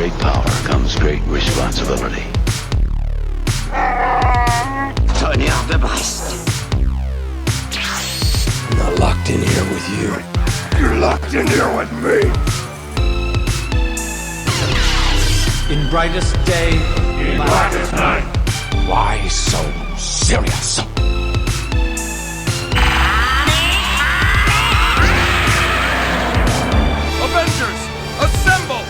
great power comes great responsibility. Tonnerre de Brest. I'm not locked in here with you. You're locked in here with me. In brightest day, In blackest night. Why so serious? Avengers, assemble!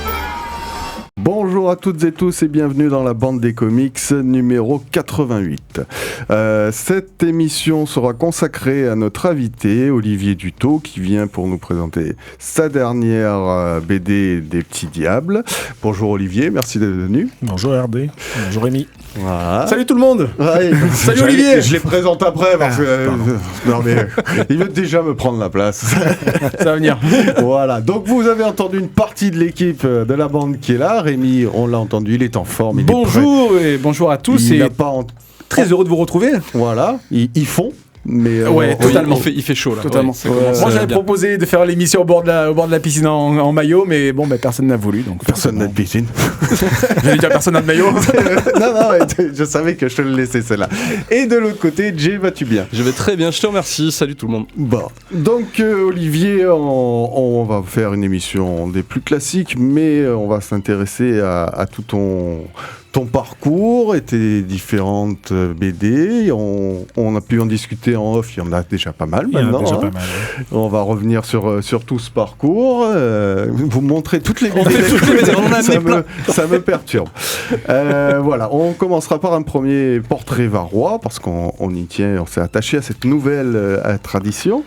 Bonjour à toutes et tous et bienvenue dans la bande des comics numéro 88. Cette émission sera consacrée à notre invité Olivier Dutot qui vient pour nous présenter sa dernière BD des Petits Diables. Bonjour Olivier, merci d'être venu. Bonjour RD, bonjour Rémi. Voilà. Salut tout le monde. Ouais, Salut Olivier. Je les présente après parce que non mais il veut déjà me prendre la place. Ça va venir. Voilà, donc vous avez entendu une partie de l'équipe de la bande qui est là. Rémi, on l'a entendu, il est en forme. Bonjour et bonjour à tous. Il n'a pas très heureux de vous retrouver. Voilà, ils font. Mais ouais, totalement. Il fait chaud là. Totalement. Ouais, moi j'avais proposé de faire l'émission au bord de la piscine en maillot, mais bon, personne n'a voulu. Donc personne n'a de piscine. J'allais dire personne n'a de maillot. non, je savais que je te le laissais celle-là. Et de l'autre côté, Jay, vas-tu bien? Je vais très bien, je te remercie. Salut tout le monde. Bon, donc Olivier, on va faire une émission des plus classiques, mais on va s'intéresser à tout ton parcours et tes différentes BD. On a pu en discuter en off, il y en a déjà pas mal maintenant. Pas mal, ouais. On va revenir sur tout ce parcours. Vous montrer toutes les BD. Ça me perturbe. Voilà, on commencera par un premier portrait varois, parce qu'on y tient, on s'est attaché à cette nouvelle tradition.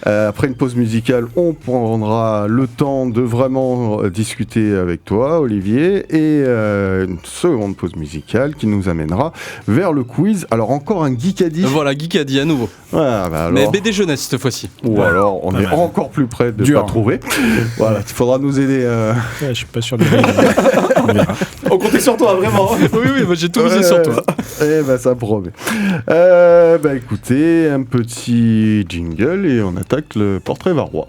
Après une pause musicale, on prendra le temps de vraiment discuter avec toi, Olivier, et une seconde pause musicale qui nous amènera vers le quiz. Alors encore un Geekaddy. Voilà, Geekaddy à nouveau. Voilà, alors... Mais BD jeunesse cette fois-ci. Ou alors on est encore plus près de ne pas trouver. Voilà, il faudra nous aider. Ouais, je suis pas sûr de on comptait sur toi, vraiment. Oui, moi j'ai tout misé sur toi. Eh ben ça promet. Écoutez, un petit jingle et on attaque le portrait varois.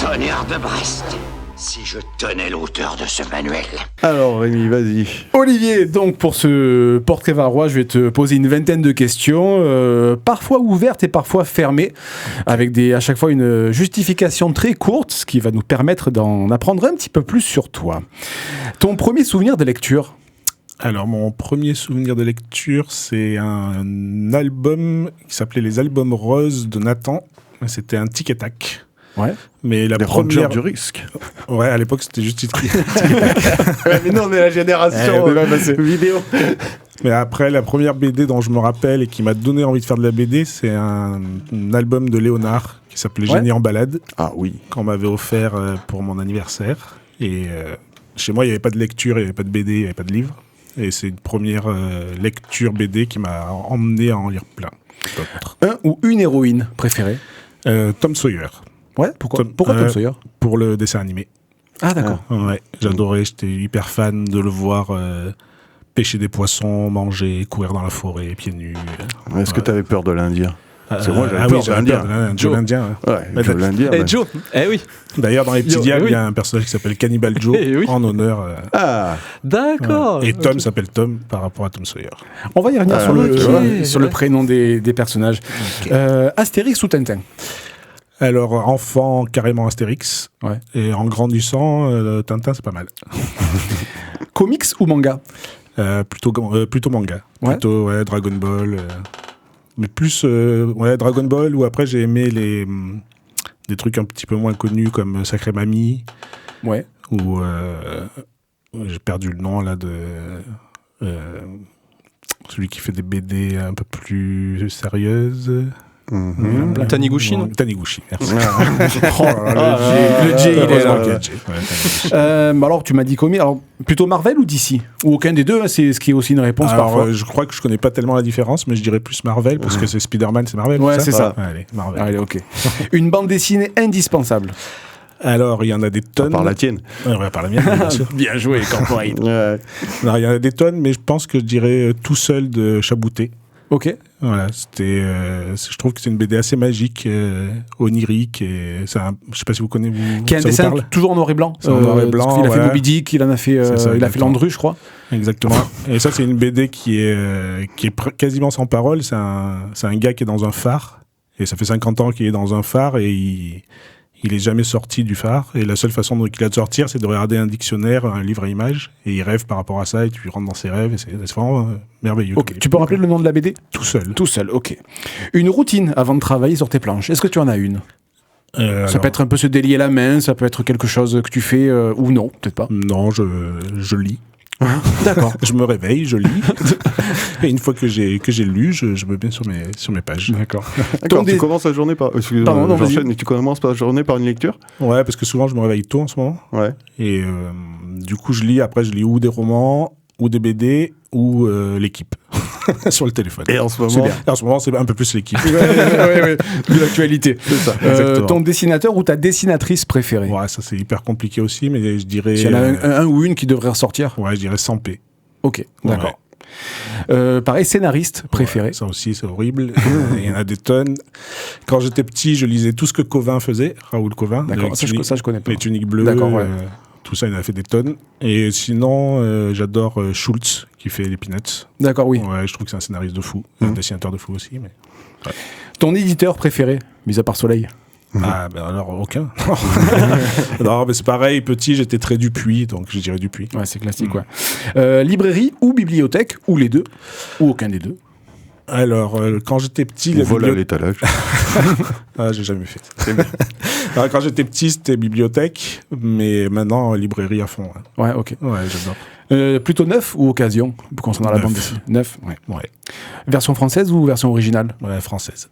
Tonnerre de Brest. Si je tenais l'auteur de ce manuel. Alors Rémi, vas-y. Olivier, donc pour ce portrait varois, je vais te poser une vingtaine de questions, parfois ouvertes et parfois fermées, avec à chaque fois une justification très courte, ce qui va nous permettre d'en apprendre un petit peu plus sur toi. Ton premier souvenir de lecture ? Alors, mon premier souvenir de lecture, c'est un album qui s'appelait Les Albums Roses de Nathan. C'était un tic et tac. Ouais. Mais la première du risque. Ouais, à l'époque c'était juste tic et tac. Mais non, on est la génération vidéo. Mais après, la première BD dont je me rappelle et qui m'a donné envie de faire de la BD, c'est un album de Léonard qui s'appelait Génie en balade. Ah oui. Qu'on m'avait offert pour mon anniversaire. Et chez moi, il n'y avait pas de lecture, il n'y avait pas de BD, il n'y avait pas de livre. Et c'est une première lecture BD qui m'a emmené à en lire plein. Un ou une héroïne préférée ? Tom Sawyer. Ouais, pourquoi Tom Sawyer ? Pour le dessin animé. Ah d'accord. Ouais, j'adorais, j'étais hyper fan de le voir pêcher des poissons, manger, courir dans la forêt, pieds nus. Est-ce que tu avais peur de l'Indien ? Parce que moi j'avais peur de l'Indien. Joe l'Indien. Ouais, Joe l'Indien. Joe, oui. D'ailleurs dans les Petits Diables, il y a un personnage qui s'appelle Cannibal Joe en honneur. Ah, d'accord. Et Tom s'appelle Tom par rapport à Tom Sawyer. On va y revenir sur le prénom des personnages. Okay. Astérix ou Tintin ? Alors, enfant, carrément Astérix. Ouais. Et en grandissant, Tintin, c'est pas mal. Comics ou manga ? Plutôt manga. Ouais. Plutôt Dragon Ball. Mais plus Dragon Ball, où après j'ai aimé des trucs un petit peu moins connus comme Sacré Mamie. Ouais. Ou j'ai perdu le nom là de celui qui fait des BD un peu plus sérieuses. Taniguchi, non ? Taniguchi, merci. Le J, il est là. Alors, tu m'as dit combien ? Alors, plutôt Marvel ou DC ? Ou aucun des deux, c'est ce qui est aussi une réponse parfois. Je crois que je connais pas tellement la différence, mais je dirais plus Marvel, parce que c'est Spider-Man, c'est Marvel. Ouais, c'est ça. Allez, Marvel. Allez, ok. Une bande dessinée indispensable. Alors, il y en a des tonnes. Par la tienne. Ouais, par la mienne, bien sûr. Bien joué, Corporate. Non, il y en a des tonnes, mais je pense que je dirais Tout seul de Chabouté. Ok. Voilà, je trouve que c'est une BD assez magique, onirique, et je sais pas si vous connaissez. Qui est un ça vous dessin parle toujours en noir et blanc. C'est en noir et blanc, Il a fait ouais. Moby Dick, il a fait exactement. Landru, je crois. Exactement. Et ça, c'est une BD qui est quasiment sans parole. C'est un gars qui est dans un phare, et ça fait 50 ans qu'il est dans un phare, et il est jamais sorti du phare, et la seule façon qu'il a de sortir, c'est de regarder un dictionnaire, un livre à images, et il rêve par rapport à ça, et tu rentres dans ses rêves, et c'est vraiment merveilleux. Ok. Tu peux rappeler le nom de la BD ? Tout seul. Tout seul, ok. Une routine avant de travailler sur tes planches. Est-ce que tu en as une ? Ça peut être un peu se délier la main, ça peut être quelque chose que tu fais ou non, peut-être pas. Non, je lis. D'accord. Je me réveille, je lis. Et une fois que j'ai lu, je me mets sur mes pages. D'accord. D'accord, tu commences la journée par... Pardon, non, j'enchaîne, mais tu commences la journée par une lecture ? Ouais, parce que souvent, je me réveille tôt en ce moment. Ouais. Et du coup, je lis ou des romans, ou des BD, ou l'équipe. Sur le téléphone. Et en ce C'est moment... bien. Et en ce moment, c'est un peu plus l'équipe. ouais. De l'actualité. C'est ça. Exactement. Ton dessinateur ou ta dessinatrice préférée ? Ouais, ça c'est hyper compliqué aussi, mais je dirais... S'il y en a un ou une qui devrait ressortir ? Ouais, je dirais 100p. Ok, d'accord. Ouais. Pareil, scénariste préféré. Ouais, ça aussi, c'est horrible. Il y en a des tonnes. Quand j'étais petit, je lisais tout ce que Covin faisait, Raoul Covin. D'accord, ça je connais pas. Les tuniques bleues, D'accord, ouais. tout ça, il en a fait des tonnes. Et sinon, j'adore Schultz, qui fait les Peanuts. D'accord, oui. Ouais, je trouve que c'est un scénariste de fou. Un dessinateur de fou aussi. Mais... Ton éditeur préféré, mis à part Soleil ? Ah, ben alors, aucun. Non, mais c'est pareil, petit, j'étais très Dupuis, donc je dirais Dupuis. Ouais, c'est classique, quoi. Librairie ou bibliothèque, ou les deux, ou aucun des deux. Alors, quand j'étais petit... On vole à l'étalage. Ah, j'ai jamais fait ça. Alors, quand j'étais petit, c'était bibliothèque, mais maintenant, librairie à fond. Ouais, Ouais, ok. ouais j'adore. Plutôt neuf ou occasion, concernant la Neuf. bande dessinée ? Neuf, ouais. Ouais, Version française ou version originale ? ouais, française.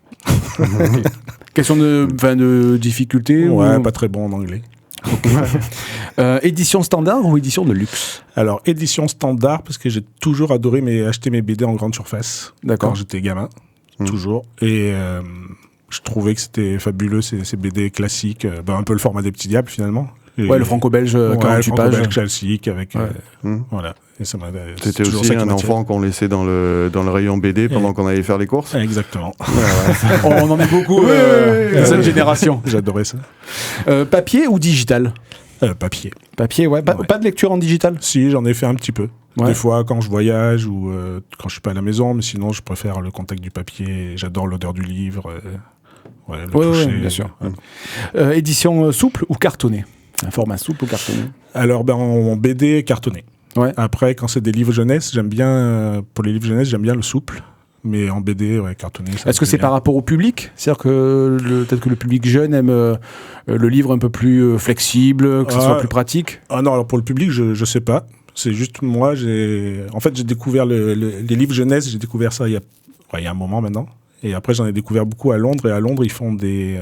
Question de difficulté Ouais, ou... pas très bon en anglais. Édition standard ou édition de luxe ? Alors, édition standard, parce que j'ai toujours adoré acheter mes BD en grande surface. D'accord. Quand j'étais gamin, toujours. Et je trouvais que c'était fabuleux, ces BD classiques. Un peu le format des Petits Diables, finalement. Et Ouais, le franco-belge, 48 pages. franco-belge classique, avec... Ouais. Voilà. Et ça m'a... C'était toujours aussi ça qui un m'attirait. enfant qu'on laissait dans le rayon BD pendant qu'on allait faire les courses. Exactement. On en est beaucoup, cette génération. J'adorais ça. Papier ou digital ? Papier. Papier, ouais. Pas de lecture en digital ? Si, j'en ai fait un petit peu. Ouais. Des fois, quand je voyage ou quand je suis pas à la maison, mais sinon, je préfère le contact du papier. J'adore l'odeur du livre. Le toucher. Ouais, bien sûr. Édition souple ou cartonnée ? Un format souple ou cartonné ? Alors, en BD, cartonné. Ouais. Après, quand c'est des livres jeunesse, j'aime bien, pour les livres jeunesse, j'aime bien le souple. Mais en BD, ouais, cartonné. Est-ce que c'est par rapport au public ? C'est-à-dire que peut-être que le public jeune aime le livre un peu plus flexible, que ce soit plus pratique ? Ah non, alors pour le public, je sais pas. C'est juste moi, j'ai découvert les livres jeunesse, j'ai découvert ça il y a un moment maintenant. Et après, j'en ai découvert beaucoup à Londres. Et à Londres, ils font des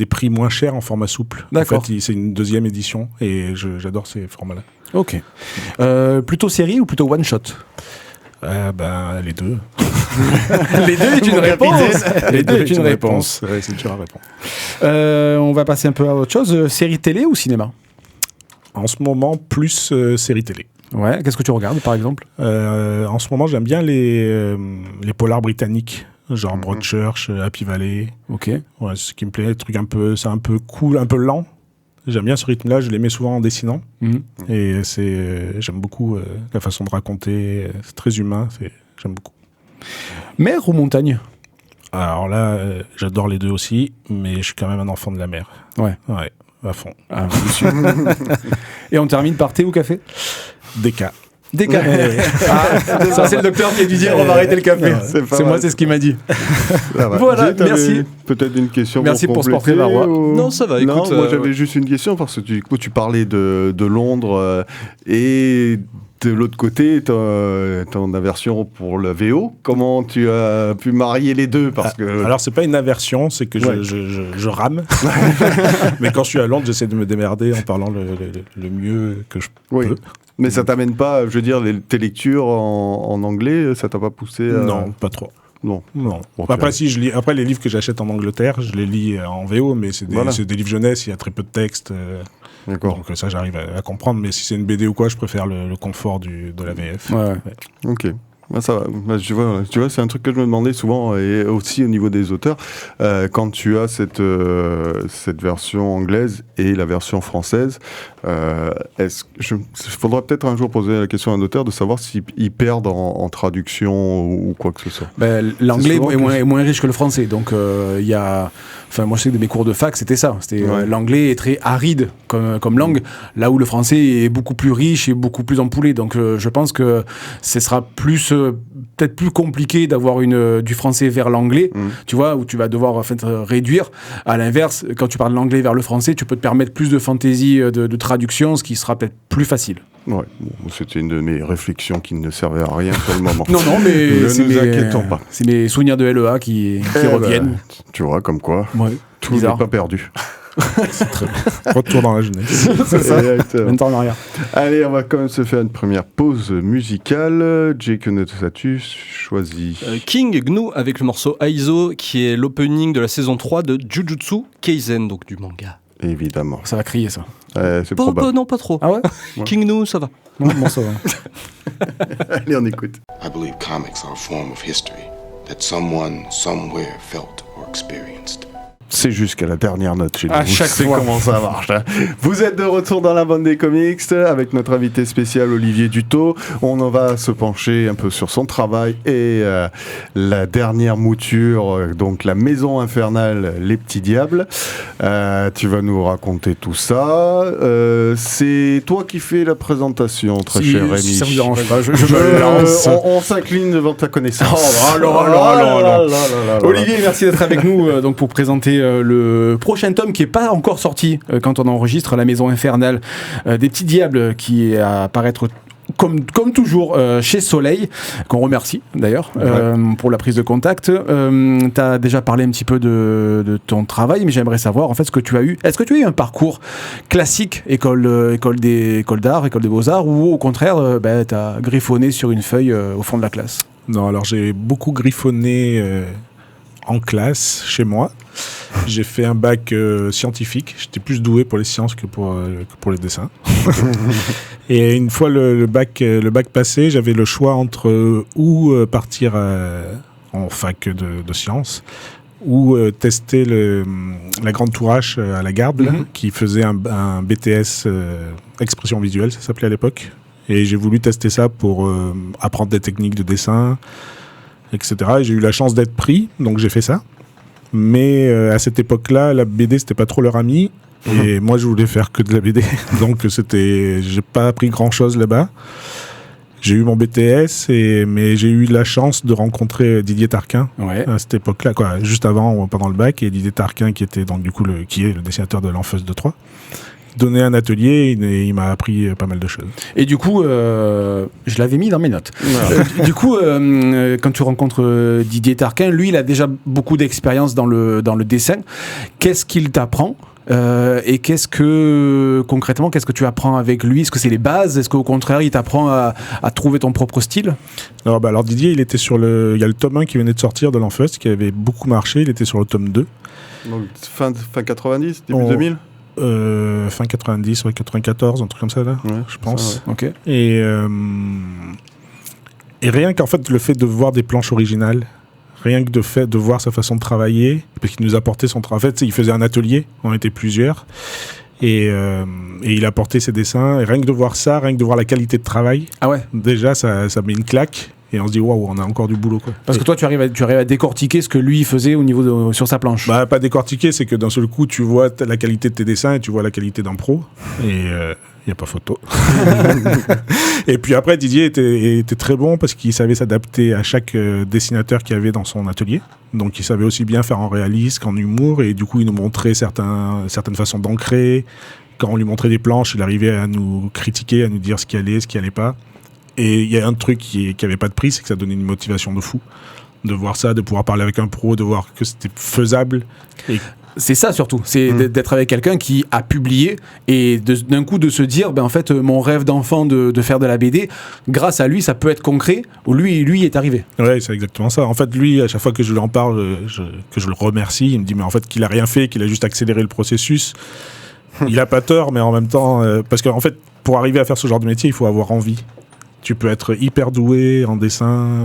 prix moins chers en format souple. D'accord. En fait, c'est une deuxième édition. Et j'adore ces formats-là. Ok. Plutôt série ou plutôt one-shot ? Les deux. Les deux est une réponse. Les deux est une réponse. Ouais, c'est dur à répondre. On va passer un peu à autre chose. Série télé ou cinéma ? En ce moment, plus série télé. Ouais. Qu'est-ce que tu regardes, par exemple ? En ce moment, j'aime bien les polars britanniques, genre Broadchurch, Happy Valley. Ok. Ouais, c'est ce qui me plaît, c'est un peu cool, un peu lent. J'aime bien ce rythme-là, je les mets souvent en dessinant. Mhm. Et j'aime beaucoup la façon de raconter, c'est très humain, j'aime beaucoup. Mer ou montagne ? Alors là, j'adore les deux aussi, mais je suis quand même un enfant de la mer. Ouais. Ouais, à fond. Ah, bien sûr. Et on termine par thé ou café ? DK. Des cafés. Ça, c'est le docteur qui a dû dire on va arrêter le café. C'est moi, c'est ce qu'il m'a dit. Voilà, T'avais merci. Peut-être une question Merci pour ce portrait, compléter, Varrois. ou- Non, ça va, écoute, Non, moi j'avais juste une question parce que du coup tu parlais de Londres et de l'autre côté ton aversion pour le VO. Comment tu as pu marier les deux parce que Alors, c'est pas une aversion, c'est que Ouais. je rame. Mais quand je suis à Londres, j'essaie de me démerder en parlant le mieux que je oui. peux. Mais ça t'amène pas, je veux dire, tes lectures en anglais, ça t'a pas poussé à... Non, pas trop. Non. Non. Bon, Après, si je lis, après les livres que j'achète en Angleterre, je les lis en VO, mais c'est Voilà. des livres jeunesse, il y a très peu de texte. D'accord. Donc ça, j'arrive à comprendre. Mais si c'est une BD ou quoi, je préfère le confort de la VF. Ouais. Ok. Ça va. Tu vois, c'est un truc que je me demandais souvent, et aussi au niveau des auteurs, quand tu as cette version anglaise et la version française, faudra peut-être un jour poser la question à un auteur de savoir s'ils perdent en traduction ou quoi que ce soit. L'anglais est moins riche que le français, donc il y a... Enfin, moi je sais que de mes cours de fac, c'était ça. L'anglais est très aride comme langue, là où le français est beaucoup plus riche et beaucoup plus empoulé. Donc je pense que ce sera peut-être plus compliqué d'avoir du français vers l'anglais, tu vois, où tu vas devoir réduire. À l'inverse, quand tu parles de l'anglais vers le français, tu peux te permettre plus de fantaisie de traduction, ce qui sont peut-être plus facile. Ouais, c'était une de mes réflexions qui ne servait à rien pour le moment. Non, mais ne nous inquiétons pas. C'est mes souvenirs de LEA qui reviennent. Tu vois, comme quoi, tout n'est pas perdu. C'est très bien. Retour dans la jeunesse. C'est ça, 20 ans en arrière. Allez, on va quand même se faire une première pause musicale. Jay, que as-tu choisi King Gnu avec le morceau Aizo, qui est l'opening de la saison 3 de Jujutsu Kaisen, donc du manga. Évidemment. Ça va crier, ça. C'est probable. Non, pas trop. Ah ouais. King Gnu, ça va. Non, ça va. Allez, on écoute. I believe comics are a form of history that someone, somewhere felt or experienced. C'est jusqu'à la dernière note chez nous. À chaque fois. Comment ça marche. Vous êtes de retour dans la bande des comics avec notre invité spécial Olivier Dutot. On en va se pencher un peu sur son travail et la dernière mouture, donc la maison infernale, les petits diables. Tu vas nous raconter tout ça. C'est toi qui fais la présentation, très cher Rémi. Si ça vous dérange pas, je me lance. On s'incline devant ta connaissance. Olivier, merci d'être avec nous donc pour présenter le prochain tome qui n'est pas encore sorti quand on enregistre, La Maison Infernale des Petits Diables, qui est à apparaître comme toujours chez Soleil, qu'on remercie d'ailleurs pour la prise de contact. Tu as déjà parlé un petit peu de ton travail, mais j'aimerais savoir en fait ce que tu as eu. Est-ce que tu as eu un parcours classique, école d'art, école des beaux-arts, ou au contraire tu as griffonné sur une feuille au fond de la classe? Non, alors j'ai beaucoup griffonné en classe, chez moi. J'ai fait un bac scientifique. J'étais plus doué pour les sciences que pour les dessins. Et une fois le bac passé, j'avais le choix entre partir en fac de sciences ou tester la Grande Tourache à la Garde, là, qui faisait un BTS expression visuelle, ça s'appelait à l'époque. Et j'ai voulu tester ça pour apprendre des techniques de dessin, etc. Et j'ai eu la chance d'être pris, donc j'ai fait ça. Mais à cette époque-là, la BD, c'était pas trop leur ami. Et moi, je voulais faire que de la BD. Donc, j'ai pas appris grand-chose là-bas. J'ai eu mon BTS, mais j'ai eu la chance de rencontrer Didier Tarquin à cette époque-là, juste avant, pendant le bac. Et Didier Tarquin, qui était donc du coup qui est le dessinateur de l'Enfeuse de Troyes, donné un atelier et il m'a appris pas mal de choses. Et du coup, je l'avais mis dans mes notes. Du coup, quand tu rencontres Didier Tarquin, lui, il a déjà beaucoup d'expérience dans le dessin. Qu'est-ce qu'il t'apprend et concrètement, qu'est-ce que tu apprends avec lui? Est-ce que c'est les bases? Est-ce qu'au contraire, il t'apprend à trouver ton propre style? Alors Didier, il était il y a le tome 1 qui venait de sortir de l'Enfeuse, qui avait beaucoup marché. Il était sur le tome 2. Donc, fin 90, début 2000? Fin 90, 94, un truc comme ça là, je pense. Ça, ouais. Ok. Et rien qu'en fait le fait de voir des planches originales, rien que de voir sa façon de travailler, parce qu'il nous apportait son travail. En fait, il faisait un atelier, on était plusieurs, et il apportait ses dessins. Et rien que de voir ça, rien que de voir la qualité de travail, déjà ça met une claque. Et on se dit waouh, on a encore du boulot, quoi. Parce que toi, tu arrives à décortiquer ce que lui faisait au niveau sur sa planche. Pas décortiquer, c'est que d'un seul coup, tu vois la qualité de tes dessins et tu vois la qualité d'un pro. Et il n'y a pas photo. Et puis après, Didier était très bon parce qu'il savait s'adapter à chaque dessinateur qu'il y avait dans son atelier. Donc il savait aussi bien faire en réalisme qu'en humour. Et du coup, il nous montrait certaines façons d'ancrer. Quand on lui montrait des planches, il arrivait à nous critiquer, à nous dire ce qui allait pas. Et il y a un truc qui avait pas de prix, c'est que ça donnait une motivation de fou. De voir ça, de pouvoir parler avec un pro, de voir que c'était faisable. Et c'est ça surtout, c'est d'être avec quelqu'un qui a publié et d'un coup de se dire, en fait, mon rêve d'enfant de faire de la BD, grâce à lui, ça peut être concret, où lui est arrivé. Ouais, c'est exactement ça. En fait, lui, à chaque fois que je lui en parle, que je le remercie, il me dit, mais en fait, qu'il a rien fait, qu'il a juste accéléré le processus. Il a pas tort, mais en même temps, parce qu'en fait, pour arriver à faire ce genre de métier, il faut avoir envie. Tu peux être hyper doué en dessin,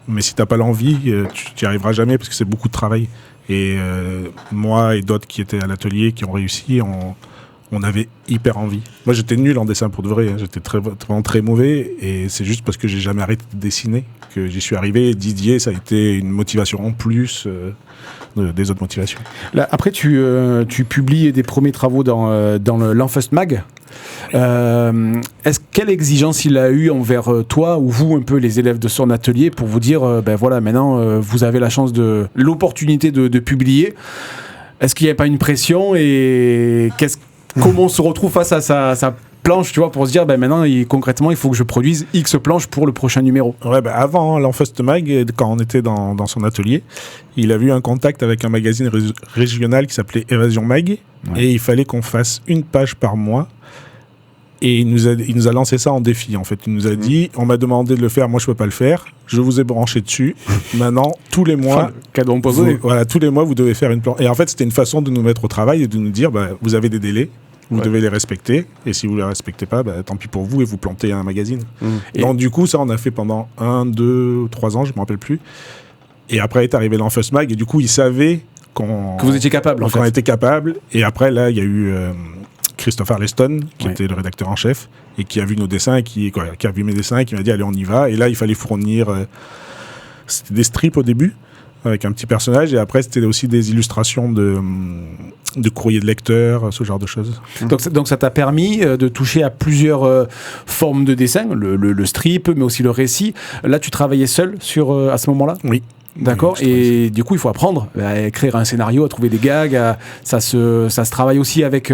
mais si t'as pas l'envie, tu n'y arriveras jamais parce que c'est beaucoup de travail. Et moi et d'autres qui étaient à l'atelier, qui ont réussi, on avait hyper envie. Moi, j'étais nul en dessin pour de vrai. Hein. J'étais vraiment très mauvais. Et c'est juste parce que j'ai jamais arrêté de dessiner que j'y suis arrivé. Didier, ça a été une motivation en plus des autres motivations. Là, après, tu publies des premiers travaux dans l'Enfest Mag. Quelle exigence il a eu envers toi ou vous, un peu les élèves de son atelier, pour vous dire, ben voilà, maintenant, vous avez la chance l'opportunité de publier. Est-ce qu'il n'y a pas une pression et comment on se retrouve face à sa planche, tu vois, pour se dire, ben maintenant, concrètement, il faut que je produise X planches pour le prochain numéro. Ouais, avant l'Enfest Mag, quand on était dans son atelier, il avait eu un contact avec un magazine régional qui s'appelait Évasion Mag, et il fallait qu'on fasse une page par mois. Et il nous a lancé ça en défi, en fait. Il nous a dit, on m'a demandé de le faire, moi je peux pas le faire, je vous ai branché dessus. Maintenant, tous les mois, tous les mois, vous devez faire une planche. Et en fait, c'était une façon de nous mettre au travail et de nous dire, vous avez des délais, vous devez les respecter. Et si vous les respectez pas, tant pis pour vous et vous plantez un magazine. Donc du coup, ça, on a fait pendant 1, 2, 3 ans, je me rappelle plus. Et après est arrivé l'Enfest Mag et du coup, ils savaient que vous étiez capable. On était capable. Et après, là, il y a eu Christophe Arleston, qui était le rédacteur en chef, et qui a vu nos dessins, et qui a vu mes dessins, et qui m'a dit allez, on y va. Et là, il fallait fournir c'était des strips au début, avec un petit personnage, et après, c'était aussi des illustrations de courriers de lecteurs, ce genre de choses. Donc ça t'a permis de toucher à plusieurs formes de dessin, le strip, mais aussi le récit. Là, tu travaillais seul à ce moment-là ? Oui. D'accord, et du coup il faut apprendre à écrire un scénario, à trouver des gags, ça se travaille aussi avec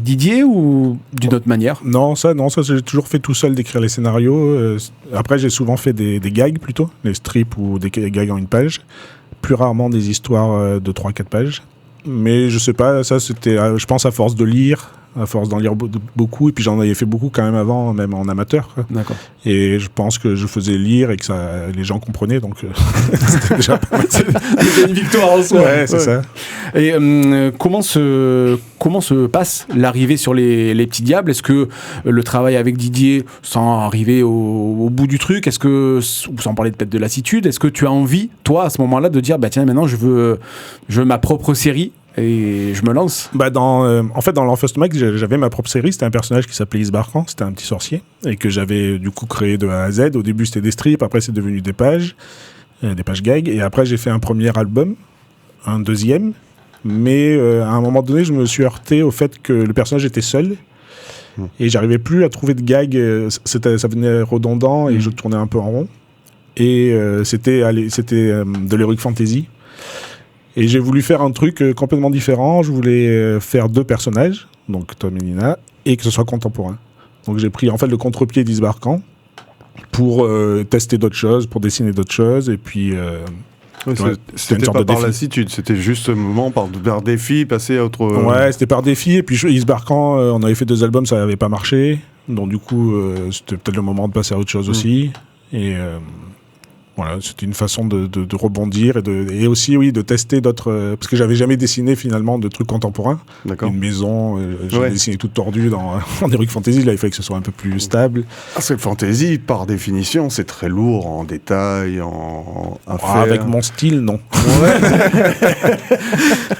Didier ou d'une autre manière ? Non, ça j'ai toujours fait tout seul d'écrire les scénarios. Après j'ai souvent fait des gags plutôt, des strips ou des gags en une page, plus rarement des histoires de 3-4 pages. Mais je sais pas, ça c'était, je pense à force d'en lire beaucoup, et puis j'en avais fait beaucoup quand même avant, même en amateur. Quoi. D'accord. Et je pense que je faisais lire et que les gens comprenaient, donc c'était déjà pas mal. C'était une victoire en soi. Ouais, c'est ça. Et comment se passe l'arrivée sur les Petits Diables ? Est-ce que le travail avec Didier, sans arriver au bout du truc, ou sans parler peut-être de lassitude, est-ce que tu as envie, toi, à ce moment-là, de dire, tiens, maintenant, je veux ma propre série et je me lance ? En fait, dans l'Enfest Mag, j'avais ma propre série. C'était un personnage qui s'appelait Isbarkan, c'était un petit sorcier, et que j'avais du coup créé de A à Z. Au début, c'était des strips, après, c'est devenu des pages gags, et après, j'ai fait un premier album, un deuxième, mais à un moment donné, je me suis heurté au fait que le personnage était seul, et j'arrivais plus à trouver de gags, ça devenait redondant, et je tournais un peu en rond, et c'était de l'heroic fantasy. Et j'ai voulu faire un truc complètement différent. Je voulais faire 2 personnages, donc Tom et Nina, et que ce soit contemporain. Donc j'ai pris en fait le contre-pied d'Isbarkan pour tester d'autres choses, pour dessiner d'autres choses, et puis... c'était pas par lassitude, c'était juste un moment par défi, passer à autre... Ouais, c'était par défi, et puis Isbarkan, on avait fait 2 albums, ça n'avait pas marché, donc du coup, c'était peut-être le moment de passer à autre chose aussi, et... Voilà, c'était une façon de rebondir et aussi de tester d'autres parce que j'avais jamais dessiné finalement de trucs contemporains. D'accord. Une maison, j'ai dessiné toute tordue en Heroic Fantasy. Là, il fallait que ce soit un peu plus stable. Parce que Fantasy, par définition, c'est très lourd en détail, à faire. Avec mon style, non. Ouais.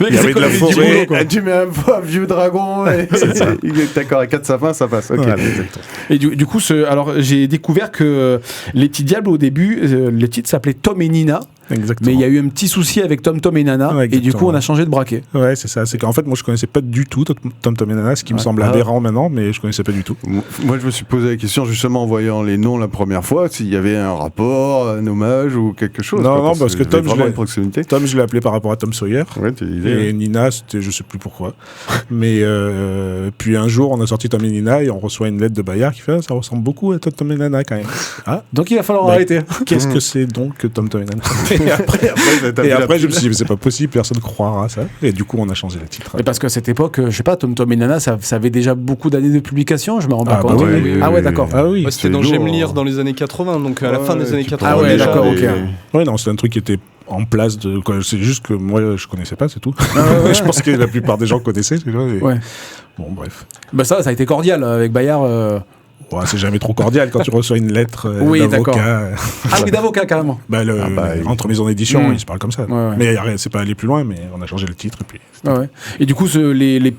Il y avait de la forêt. Tu mets un vieux dragon. Il est d'accord, à 4 sapins, ça passe. Okay. Voilà, et du coup, alors j'ai découvert que les Petits Diables au début, le titre s'appelait Tom et Nina. Exactement. Mais il y a eu un petit souci avec Tom et Nana, et du coup on a changé de braquet. Ouais, c'est ça. C'est qu'en fait, moi je connaissais pas du tout Tom et Nana, ce qui me semble aberrant maintenant, mais je connaissais pas du tout. Moi je me suis posé la question justement en voyant les noms la première fois, s'il y avait un rapport, un hommage ou quelque chose. Non, parce que Tom, je l'ai appelé par rapport à Tom Sawyer. Ouais, et Nina, c'était je sais plus pourquoi. Mais puis un jour, on a sorti Tom et Nina et on reçoit une lettre de Bayard qui fait ça ressemble beaucoup à Tom et Nana quand même. Ah, donc il va falloir arrêter. Qu'est-ce que c'est donc que Tom et Nana? Et après, je me suis dit, c'est pas possible, personne ne croira à ça. Et du coup, on a changé le titre. Mais parce qu'à cette époque, je sais pas, Tom et Nana, ça avait déjà beaucoup d'années de publication, je me rends pas compte. Oui, d'accord. Ah oui. C'était dans J'aime lire dans les années 80, donc à la fin des années 80. Ah ouais, d'accord, ok. Ouais, non, c'était un truc qui était en place de. C'est juste que moi, je connaissais pas, c'est tout. Je pense que la plupart des gens connaissaient. Ouais. Bon, bref. Bah ça a été cordial avec Bayard. Ouais, c'est jamais trop cordial quand tu reçois une lettre Oui, d'accord. d'avocat. Ah oui, d'avocat carrément. Entre maisons d'édition, ils se parlent comme ça. Ouais. Mais c'est pas allé plus loin, mais on a changé le titre. Et, puis, Ouais. Et du coup,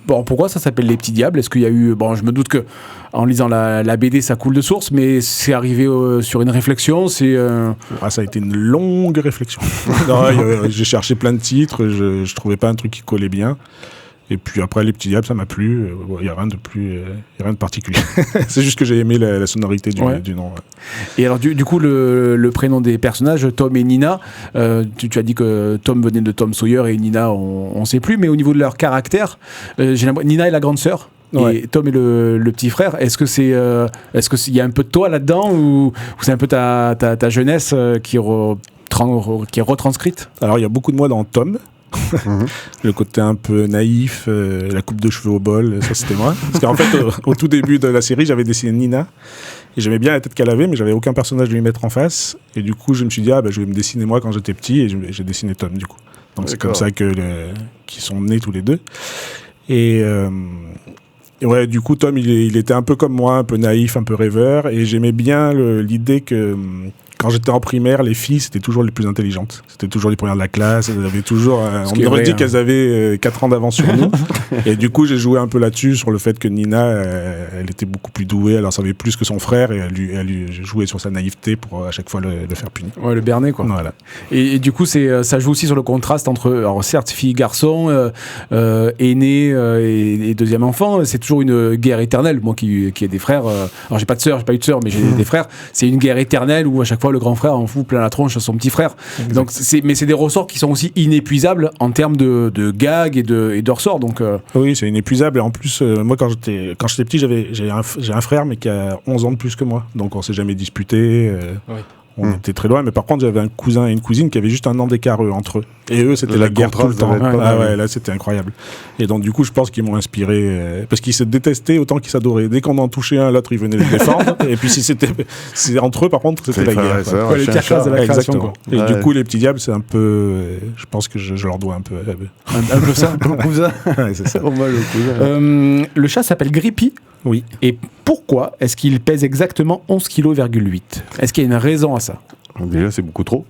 pourquoi ça s'appelle Les Petits Diables? Est-ce qu'il y a eu... Bon, je me doute que en lisant la BD, ça coule de source, mais c'est arrivé sur une réflexion, ça a été une longue réflexion. J'ai cherché plein de titres, je trouvais pas un truc qui collait bien. Et puis après, Les Petits Diables, ça m'a plu. Il n'y a rien de particulier. C'est juste que j'ai aimé la sonorité du nom. Ouais. Et alors, du coup, le prénom des personnages, Tom et Nina, tu as dit que Tom venait de Tom Sawyer et Nina, on ne sait plus, mais au niveau de leur caractère, Nina est la grande sœur. Ouais. Et Tom est le petit frère. Est-ce qu'il y a un peu de toi là-dedans ou c'est un peu ta jeunesse qui est retranscrite? Alors, il y a beaucoup de moi dans Tom. Le côté un peu naïf, la coupe de cheveux au bol, ça c'était moi. Parce qu'en fait, au tout début de la série, j'avais dessiné Nina et j'aimais bien la tête qu'elle avait, mais j'avais aucun personnage à lui mettre en face. Et du coup, je me suis dit, je vais me dessiner moi quand j'étais petit, et j'ai dessiné Tom du coup. Donc c'est comme ça qu'ils sont nés tous les deux. Et ouais, du coup, Tom, il était un peu comme moi, un peu naïf, un peu rêveur, et j'aimais bien l'idée que quand j'étais en primaire, les filles, c'était toujours les plus intelligentes. C'était toujours les premières de la classe. Elles avaient toujours, on aurait dit qu'elles avaient 4 ans d'avance sur nous. Et du coup, j'ai joué un peu là-dessus, sur le fait que Nina, elle était beaucoup plus douée, elle en savait plus que son frère, et elle jouait sur sa naïveté pour à chaque fois le faire punir. Ouais, le berner, quoi. Voilà. Et du coup, ça joue aussi sur le contraste entre, alors certes, fille-garçon, aîné et deuxième enfant. C'est toujours une guerre éternelle. Moi qui ai des frères, alors j'ai pas eu de sœur, mais j'ai des frères. C'est une guerre éternelle où à chaque fois le grand frère en fout plein la tronche à son petit frère. Exact. Donc mais c'est des ressorts qui sont aussi inépuisables en termes de gags et de ressorts. Donc oui, c'est inépuisable. Et en plus, moi quand j'étais petit, j'ai un frère mais qui a 11 ans de plus que moi. Donc on s'est jamais disputé. Oui. On était très loin, mais par contre, j'avais un cousin et une cousine qui avaient juste un an d'écart entre eux. Et eux, c'était la guerre tout le temps. Là, c'était incroyable. Et donc, du coup, je pense qu'ils m'ont inspiré. Parce qu'ils se détestaient autant qu'ils s'adoraient. Dès qu'on en touchait un, l'autre, il venait le défendre. Et puis, c'est entre eux, par contre, c'était la guerre. Les carcasses de la création, quoi. Et du coup, Les Petits Diables, c'est un peu. Je pense que je leur dois un peu. Un peu ça, le cousin. C'est ça. Le chat s'appelle Grippy. Oui. Et pourquoi est-ce qu'il pèse exactement 11,8 kg? Est-ce qu'il y a une raison à ça? Déjà, c'est beaucoup trop.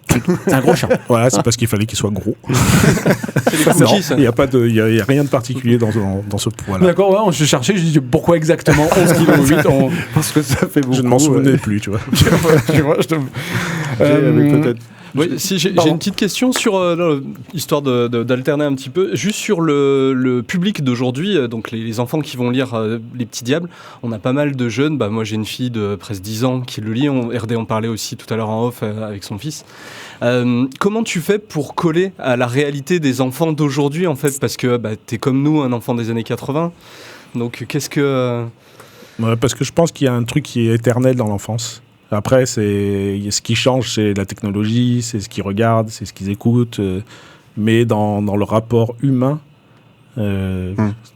C'est un gros chat. Voilà, c'est parce qu'il fallait qu'il soit gros. Il n'y a rien de particulier dans ce poids-là. D'accord, ouais, je cherchais, je dis pourquoi exactement 11,8 kg Parce que ça fait beaucoup. Je ne m'en souvenais plus, tu vois. Peut-être. Oui, si, j'ai une petite question sur, histoire d'alterner un petit peu, juste sur le public d'aujourd'hui, donc les enfants qui vont lire Les Petits Diables. On a pas mal de jeunes, moi j'ai une fille de presque 10 ans qui le lit, RD en parlait aussi tout à l'heure en off avec son fils. Comment tu fais pour coller à la réalité des enfants d'aujourd'hui en fait, parce que t'es comme nous, un enfant des années 80, donc qu'est-ce que... Parce que je pense qu'il y a un truc qui est éternel dans l'enfance. Après, ce qui change, c'est la technologie, c'est ce qu'ils regardent, c'est ce qu'ils écoutent. Mais dans le rapport humain,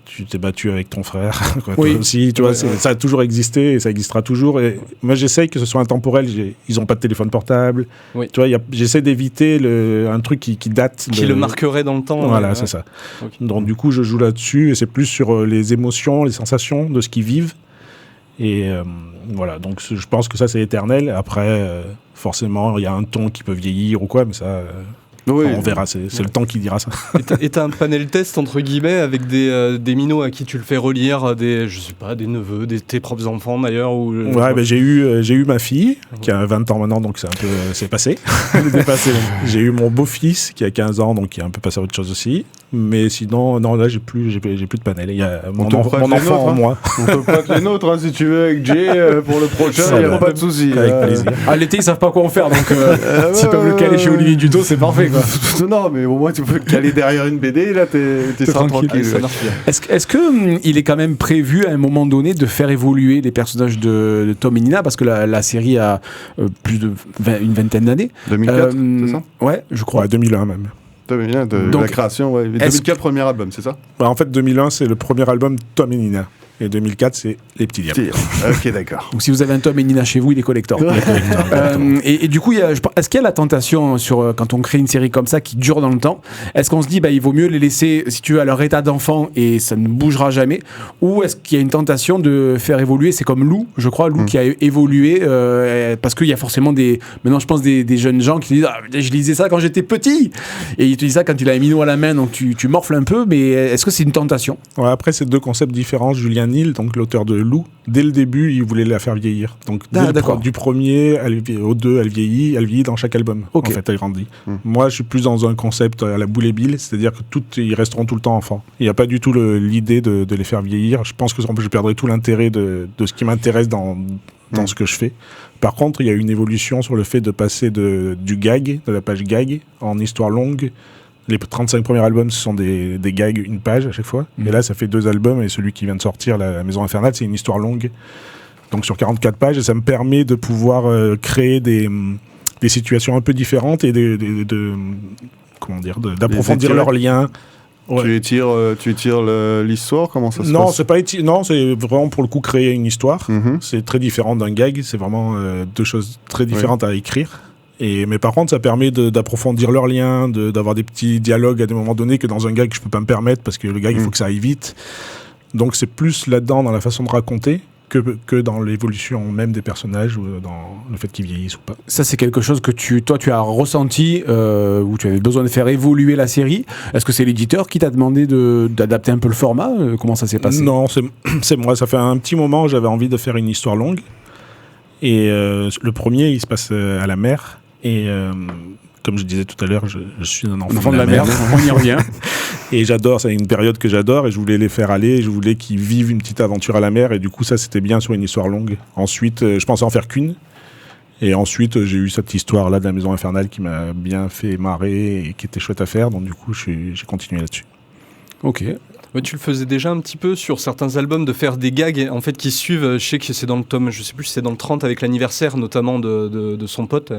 tu t'es battu avec ton frère. Oui. Toi aussi, tu vois, ça a toujours existé et ça existera toujours. Et moi, j'essaye que ce soit intemporel. Ils n'ont pas de téléphone portable. Oui. Tu vois, j'essaie d'éviter un truc qui date. Qui le marquerait dans le temps. Voilà, c'est ça. Okay. Donc, du coup, je joue là-dessus et c'est plus sur les émotions, les sensations de ce qu'ils vivent. Et voilà, donc je pense que ça c'est éternel. Après, forcément, il y a un ton qui peut vieillir ou quoi, mais ça, on verra, c'est le temps qui dira ça. Et t'as un panel test, entre guillemets, avec des minots à qui tu le fais relire, des neveux, tes propres enfants d'ailleurs Ouais, j'ai eu ma fille, qui a 20 ans maintenant, donc c'est passé. J'ai eu mon beau-fils, qui a 15 ans, donc qui est un peu passé à autre chose aussi. Mais sinon, non, là, j'ai plus de panel. Il y a mon enfant en moi. On te prête les nôtres, si tu veux, avec Jay, pour le prochain, il n'y a pas de souci. Avec plaisir. L'été, ils savent pas quoi en faire, donc s'ils peuvent le caler chez Olivier Duto, c'est parfait, quoi. Non, mais au moins, tu peux le caler derrière une BD, là, t'es tranquille. Ça marche bien. Est-ce qu'il est quand même prévu, à un moment donné, de faire évoluer les personnages de Tom et Nina, parce que la série a plus une vingtaine d'années. 2004, c'est ça? Ouais, je crois. Ouais, 2001 même. 2001, donc, la création, ouais. 2004, premier album, c'est ça? En fait, 2001, c'est le premier album Tom et Nina. Et 2004, c'est Les Petits Diables. Ok, d'accord. Donc si vous avez un Tom et Nina chez vous, il est collector. Et du coup, est-ce qu'il y a la tentation quand on crée une série comme ça qui dure dans le temps, est-ce qu'on se dit il vaut mieux les laisser, si tu veux, à leur état d'enfant et ça ne bougera jamais, ou est-ce qu'il y a une tentation de faire évoluer? C'est comme Lou, je crois, Lou qui a évolué parce qu'il y a forcément maintenant je pense des jeunes gens qui disent je lisais ça quand j'étais petit, et ils te disent ça quand il a un minot à la main, donc tu morfles un peu, mais est-ce que c'est une tentation? Ouais, après, c'est deux concepts différents. Julien Neal, donc l'auteur de Lou, dès le début, il voulait la faire vieillir. Donc, du premier au 2, elle vieillit dans chaque album. Okay. En fait, elle grandit. Moi, je suis plus dans un concept à la Boule et Bill, c'est-à-dire que ils resteront tout le temps enfants. Il n'y a pas du tout l'idée de les faire vieillir. Je pense que je perdrai tout l'intérêt de ce qui m'intéresse dans ce que je fais. Par contre, il y a une évolution sur le fait de passer du gag, de la page gag, en histoire longue. Les 35 premiers albums, ce sont des gags, une page à chaque fois. Et là, ça fait 2 albums, et celui qui vient de sortir, La Maison Infernale, c'est une histoire longue, donc sur 44 pages, et ça me permet de pouvoir créer des situations un peu différentes et d'approfondir leurs liens. Ouais. Tu étires l'histoire, comment ça se passe? Non, c'est vraiment pour le coup créer une histoire. C'est très différent d'un gag, c'est vraiment 2 choses très différentes à écrire. Mais par contre, ça permet d'approfondir leurs liens, d'avoir des petits dialogues à des moments donnés que dans un gag, je peux pas me permettre parce que le gag, il faut que ça aille vite. Donc c'est plus là-dedans, dans la façon de raconter, que dans l'évolution même des personnages ou dans le fait qu'ils vieillissent ou pas. Ça, c'est quelque chose que tu as ressenti, où tu avais besoin de faire évoluer la série. Est-ce que c'est l'éditeur qui t'a demandé d'adapter un peu le format? Comment ça s'est passé? Non, c'est moi. Ça fait un petit moment que j'avais envie de faire une histoire longue. Et le premier, il se passe à la mer. Et comme je disais tout à l'heure, je suis un enfant de la mer. On y revient. Et j'adore, c'est une période que j'adore, et je voulais les faire aller, je voulais qu'ils vivent une petite aventure à la mer, et du coup ça c'était bien sur une histoire longue. Ensuite, je pensais en faire qu'une, et ensuite j'ai eu cette histoire-là de La Maison Infernale qui m'a bien fait marrer et qui était chouette à faire, donc du coup j'ai continué là-dessus. Ok. Ouais, tu le faisais déjà un petit peu sur certains albums, de faire des gags en fait qui suivent. Je sais que c'est dans le tome, je sais plus si c'est dans le 30 avec l'anniversaire notamment de son pote.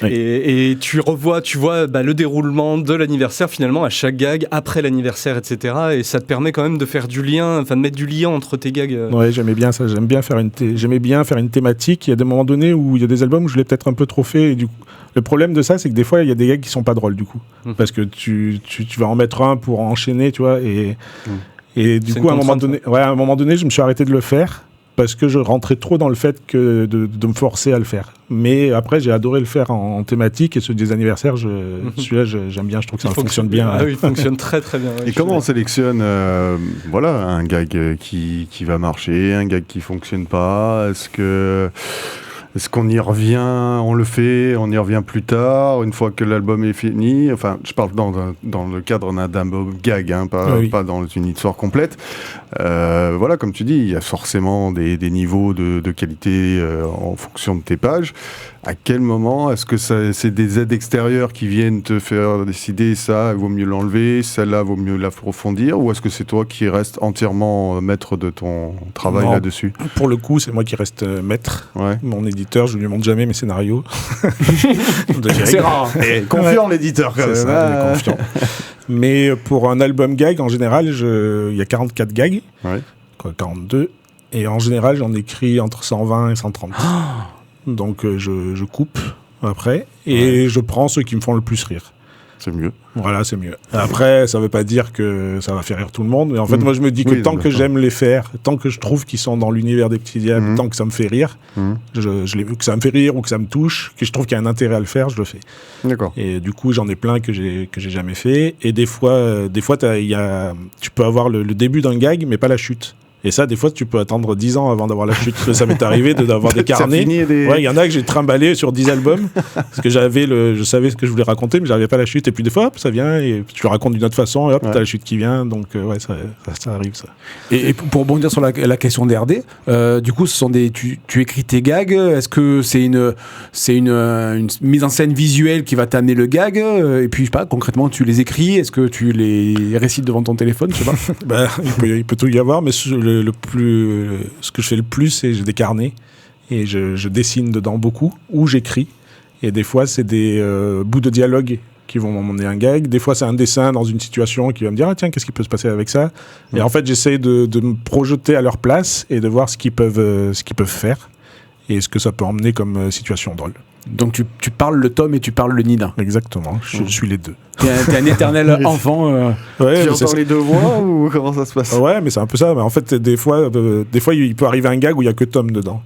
Oui. Et tu vois le déroulement de l'anniversaire finalement à chaque gag, après l'anniversaire, etc. Et ça te permet quand même de faire du lien, de mettre du lien entre tes gags. Ouais, j'aimais bien ça. J'aimais bien faire une thématique. Il y a des moments donnés où il y a des albums où je l'ai peut-être un peu trop fait. Et du coup, le problème de ça, c'est que des fois, il y a des gags qui sont pas drôles du coup, parce que tu vas en mettre un pour enchaîner, tu vois. Et du coup, à un moment donné, je me suis arrêté de le faire. Parce que je rentrais trop dans le fait que de me forcer à le faire. Mais après, j'ai adoré le faire en thématique, et ceux des anniversaires, celui-là, j'aime bien, je trouve que ça fonctionne bien. Ah oui, il fonctionne très très bien. Et comment on sélectionne un gag qui va marcher, un gag qui fonctionne pas? Est-ce qu'on y revient, on le fait, on y revient plus tard, une fois que l'album est fini? Enfin, je parle dans le cadre d'un gag, pas dans une histoire complète. Comme tu dis, il y a forcément des niveaux de qualité en fonction de tes pages. À quel moment est-ce que c'est des aides extérieures qui viennent te faire décider ça, il vaut mieux l'enlever, celle-là, vaut mieux l'approfondir, ou est-ce que c'est toi qui restes entièrement maître de ton travail là-dessus? Pour le coup, c'est moi qui reste maître. Ouais. Mon éditeur, je lui montre jamais mes scénarios. C'est rare. Et confiant l'éditeur quand même. C'est ça, confiant. Mais pour un album gag, en général, il y a 44 gags, 42, et en général, j'en écris entre 120 et 130. Donc je coupe après, et je prends ceux qui me font le plus rire. C'est mieux. Voilà, c'est mieux. Après, ça veut pas dire que ça va faire rire tout le monde, mais en fait, moi, je me dis que tant que j'aime les faire, tant que je trouve qu'ils sont dans l'univers des Petits Diables, tant que ça me fait rire, que ça me fait rire ou que ça me touche, que je trouve qu'il y a un intérêt à le faire, je le fais. D'accord. Et du coup, j'en ai plein que j'ai jamais fait, et des fois tu peux avoir le début d'un gag, mais pas la chute. Et ça, des fois, tu peux attendre 10 ans avant d'avoir la chute. Ça m'est arrivé d'avoir des carnets. Ouais, il y en a que j'ai trimballé sur 10 albums parce que je savais ce que je voulais raconter, mais j'arrivais pas à la chute. Et puis des fois, hop, ça vient et tu le racontes d'une autre façon et hop, t'as la chute qui vient. Donc ça arrive ça. Et pour rebondir sur la question d'RD, du coup, tu écris tes gags. Est-ce que c'est une mise en scène visuelle qui va t'amener le gag, et puis je sais pas, concrètement, tu les écris? Est-ce que tu les récites devant ton téléphone? Je sais pas. Il peut tout y avoir, mais ce que je fais le plus, c'est j'ai des carnets et je dessine dedans beaucoup, ou j'écris, et des fois c'est des bouts de dialogue qui vont m'emmener un gag. Des fois, c'est un dessin dans une situation qui va me dire, ah tiens, qu'est-ce qui peut se passer avec ça? Et en fait, j'essaie de me projeter à leur place et de voir ce qu'ils peuvent faire et ce que ça peut emmener comme situation drôle. Donc tu parles le Tom et tu parles le Nina. Exactement, je suis les deux. T'es un éternel enfant. Ouais, Tu entends les deux voix ou comment ça se passe? Ouais, mais c'est un peu ça. Mais en fait, des fois, il peut arriver un gag où il y a que Tom dedans.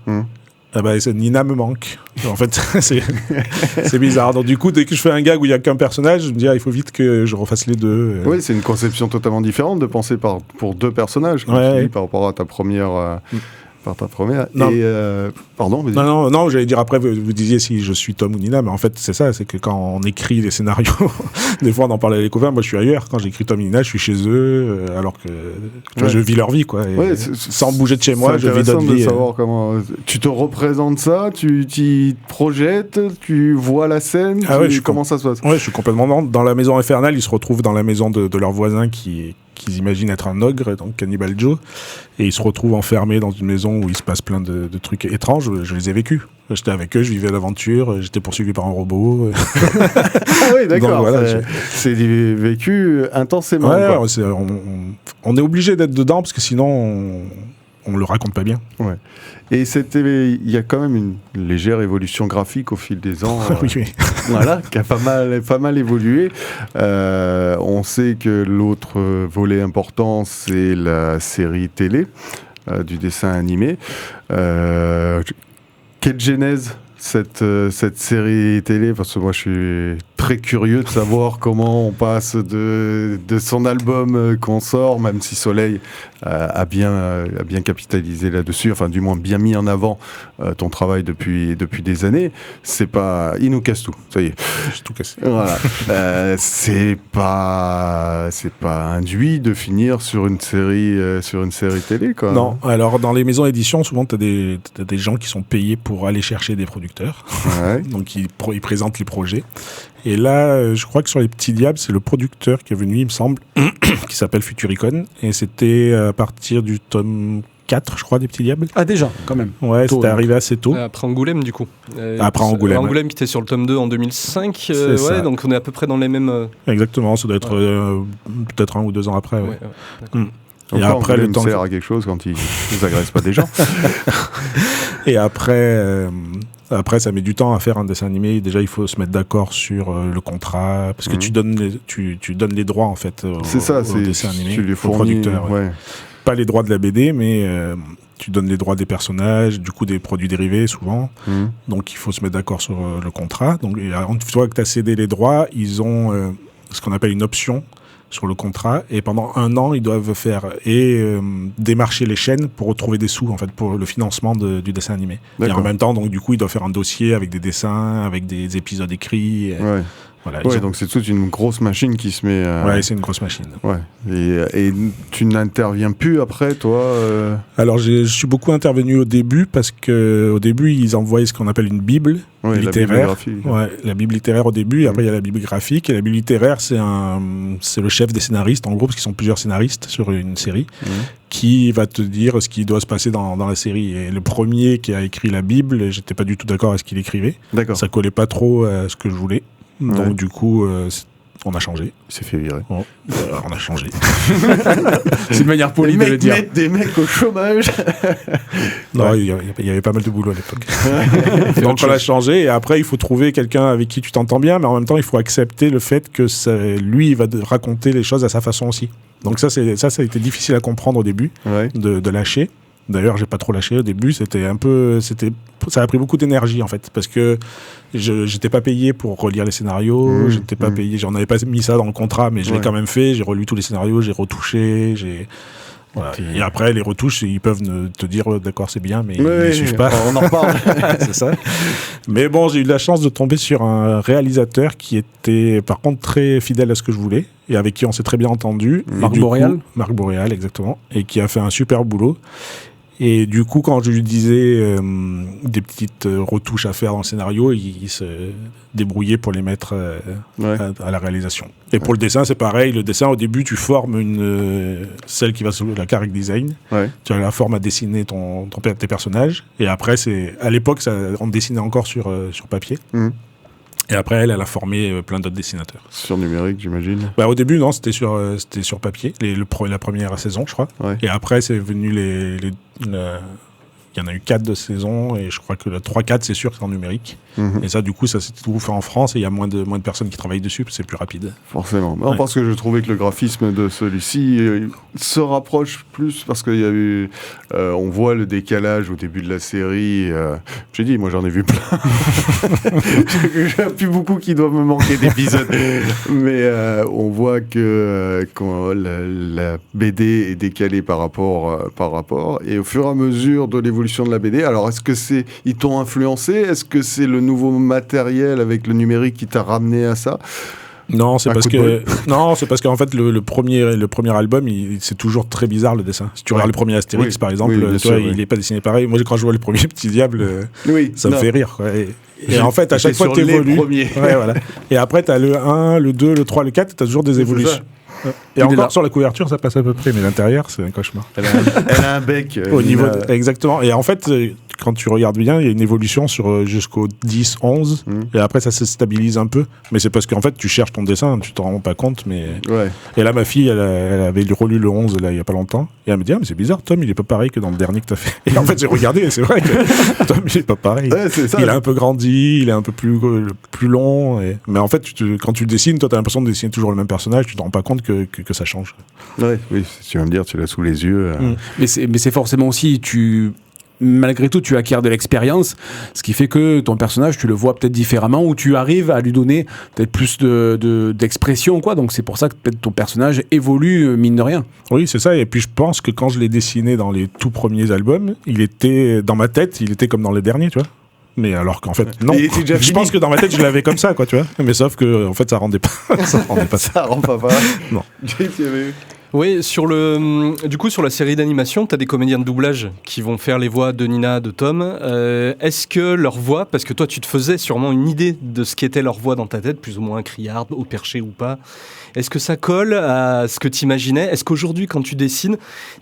Ah bah, Nina me manque. En fait, c'est bizarre. Donc du coup, dès que je fais un gag où il y a qu'un personnage, je me dis il faut vite que je refasse les deux. Oui, c'est une conception totalement différente de penser pour deux personnages, comme tu dis, par rapport à ta première. Par ta première. Non. Et pardon. Vas-y. Non, j'allais dire après, vous disiez si je suis Tom ou Nina, mais en fait, c'est ça, c'est que quand on écrit des scénarios, des fois on en parle avec les copains, moi je suis ailleurs. Quand j'écris Tom et Nina, je suis chez eux, alors que je vis leur vie, quoi. Et sans bouger de chez moi, je vis d'autres vies. C'est savoir comment. Tu te représentes ça, tu t'y projettes, tu vois la scène, comment ça se passe? Ouais, je suis complètement dans la maison infernale, ils se retrouvent dans la maison de leur voisin qu'ils imaginent être un ogre, donc Cannibal Joe, et ils se retrouvent enfermés dans une maison où il se passe plein de trucs étranges. Je les ai vécus. J'étais avec eux, je vivais l'aventure, j'étais poursuivi par un robot. Ah oui, d'accord. Voilà, c'est vécu intensément. Ouais, on est obligé d'être dedans parce que sinon on le raconte pas bien. Ouais. Et il y a quand même une légère évolution graphique au fil des ans. Oui. Voilà, qui a pas mal évolué. On sait que l'autre volet important, c'est la série télé du dessin animé. Quelle genèse cette série télé, parce que moi je suis très curieux de savoir comment on passe de son album qu'on sort, même si Soleil a bien capitalisé là-dessus, enfin du moins bien mis en avant ton travail depuis des années. C'est pas, il nous casse tout, ça y est. J'ai tout cassé. Voilà. C'est pas induit de finir sur une série télé, quoi. Non. Alors dans les maisons d'édition, souvent t'as des gens qui sont payés pour aller chercher des producteurs. Ouais. Donc ils présentent les projets. Et là, je crois que sur Les Petits Diables, c'est le producteur qui est venu, il me semble, qui s'appelle Futuricon. Et c'était à partir du tome 4, je crois, des Petits Diables. Ah, déjà, quand même. Ouais, c'était arrivé assez tôt. Après Angoulême, du coup. Après Angoulême. Angoulême qui était sur le tome 2 en 2005. Ça. Donc on est à peu près dans les mêmes. Exactement, ça doit être peut-être 1 ou 2 ans après. Ouais. Et après, le temps sert à quelque chose quand ils agressent pas des gens. Et après, ça met du temps à faire un dessin animé. Déjà, il faut se mettre d'accord sur le contrat, parce que tu donnes les droits en fait au dessin animé, tu les au producteur. Ouais. Pas les droits de la BD, mais tu donnes les droits des personnages, du coup des produits dérivés souvent. Donc, il faut se mettre d'accord sur le contrat. Donc, une fois que tu as cédé les droits, ils ont ce qu'on appelle une option sur le contrat, et pendant 1 an, ils doivent faire démarcher les chaînes pour retrouver des sous en fait pour le financement du dessin animé. D'accord. Et en même temps, donc du coup, ils doivent faire un dossier avec des dessins, avec des épisodes écrits. Voilà, donc c'est toute une grosse machine qui se met. Ouais, c'est une grosse machine. Ouais. Et tu n'interviens plus après, toi Alors, je suis beaucoup intervenu au début parce que au début, ils envoyaient ce qu'on appelle une bible littéraire. La bible littéraire au début. Et après, il y a la bible graphique. Et la bible littéraire, c'est le chef des scénaristes, en gros, parce qu'ils sont plusieurs scénaristes sur une série, qui va te dire ce qui doit se passer dans la série. Et le premier qui a écrit la bible, j'étais pas du tout d'accord avec ce qu'il écrivait. D'accord. Ça collait pas trop à ce que je voulais. Donc du coup, on a changé. Il s'est fait virer. Bon, on a changé. C'est une manière polie de le dire. Des mecs au chômage. Non, il y avait pas mal de boulot à l'époque. Donc on a changé, et après il faut trouver quelqu'un avec qui tu t'entends bien, mais en même temps il faut accepter le fait que lui il va raconter les choses à sa façon aussi. Donc ça a été difficile à comprendre au début, de lâcher. D'ailleurs, j'ai pas trop lâché au début. Ça a pris beaucoup d'énergie en fait, parce que j'étais pas payé pour relire les scénarios. J'étais pas payé. J'en avais pas mis ça dans le contrat, mais je l'ai quand même fait. J'ai relu tous les scénarios, j'ai retouché, Voilà. Et après, les retouches, ils peuvent te dire d'accord, c'est bien, mais ils ne suivent pas. On en reparle. C'est ça. Mais bon, j'ai eu de la chance de tomber sur un réalisateur qui était, par contre, très fidèle à ce que je voulais et avec qui on s'est très bien entendu. Marc Boréal. Marc Boréal, exactement, et qui a fait un super boulot. Et du coup, quand je lui disais des petites retouches à faire dans le scénario, il se débrouillait pour les mettre à la réalisation. Et pour le dessin, c'est pareil. Le dessin, au début, tu formes celle qui va sur la character design. Tu as la forme à dessiner tes personnages. Et après, à l'époque, on dessinait encore sur papier. Et après, elle a formé plein d'autres dessinateurs. Sur numérique, j'imagine. Bah, au début, non, c'était sur papier, la première saison, je crois. Ouais. Et après, c'est venu il y en a eu 4 de saison, et je crois que le 3-4, c'est sûr que c'est en numérique. Et ça, du coup, ça s'est tout fait en France, et il y a moins de personnes qui travaillent dessus, parce que c'est plus rapide. Forcément. Non, parce que je trouvais que le graphisme de celui-ci se rapproche plus, parce qu'il y a eu... on voit le décalage au début de la série. J'ai dit, moi j'en ai vu plein. J'ai plus beaucoup qui doivent me manquer d'épisodes. Mais on voit que quand la BD est décalée par rapport. Et au fur et à mesure de l'évolution de la BD, alors est-ce que ils t'ont influencé? Est-ce que c'est le nouveau matériel avec le numérique qui t'a ramené à ça? Non, c'est parce qu'en fait le premier album, c'est toujours très bizarre le dessin. Si tu regardes le premier Astérix par exemple, il est pas dessiné pareil. Moi quand je vois le premier Petit Diable, ça me fait rire quoi. Et en fait à chaque fois tu évolues. Voilà. Et après tu as le 1, le 2, le 3, le 4, tu as toujours des évolutions. Et encore sur la couverture ça passe à peu près, mais l'intérieur c'est un cauchemar. Elle a un bec au niveau exactement. Et en fait quand tu regardes bien, il y a une évolution jusqu'au 10, 11, et après ça se stabilise un peu. Mais c'est parce qu'en fait, tu cherches ton dessin, tu t'en rends pas compte. Mais... Ouais. Et là, ma fille, elle avait relu le 11 là, il y a pas longtemps, et elle me dit, mais c'est bizarre, Tom, il est pas pareil que dans le dernier que t'as fait. Et en fait, j'ai regardé, et c'est vrai que Tom, il est pas pareil. Ouais, c'est ça, il a un peu grandi, il est un peu plus long. Mais en fait, quand tu le dessines, toi, t'as l'impression de dessiner toujours le même personnage, tu te rends pas compte que ça change. Ouais, oui, tu vas me dire, tu l'as sous les yeux. Mais c'est forcément aussi, malgré tout, tu acquiers de l'expérience, ce qui fait que ton personnage, tu le vois peut-être différemment, ou tu arrives à lui donner peut-être plus d'expression, quoi. Donc c'est pour ça que peut-être ton personnage évolue, mine de rien. Oui, c'est ça. Et puis je pense que quand je l'ai dessiné dans les tout premiers albums, il était dans ma tête, il était comme dans les derniers, tu vois. Mais alors qu'en fait, non. Je pense que dans ma tête, je l'avais comme ça, quoi, tu vois. Mais sauf que, en fait, ça rendait pas. Ça rend pas pareil. Non. Oui, du coup, sur la série d'animation, tu as des comédiens de doublage qui vont faire les voix de Nina, de Tom. Est-ce que leur voix, parce que toi, tu te faisais sûrement une idée de ce qu'était leur voix dans ta tête, plus ou moins criarde, au perché ou pas, est-ce que ça colle à ce que tu imaginais? Est-ce qu'aujourd'hui, quand tu dessines,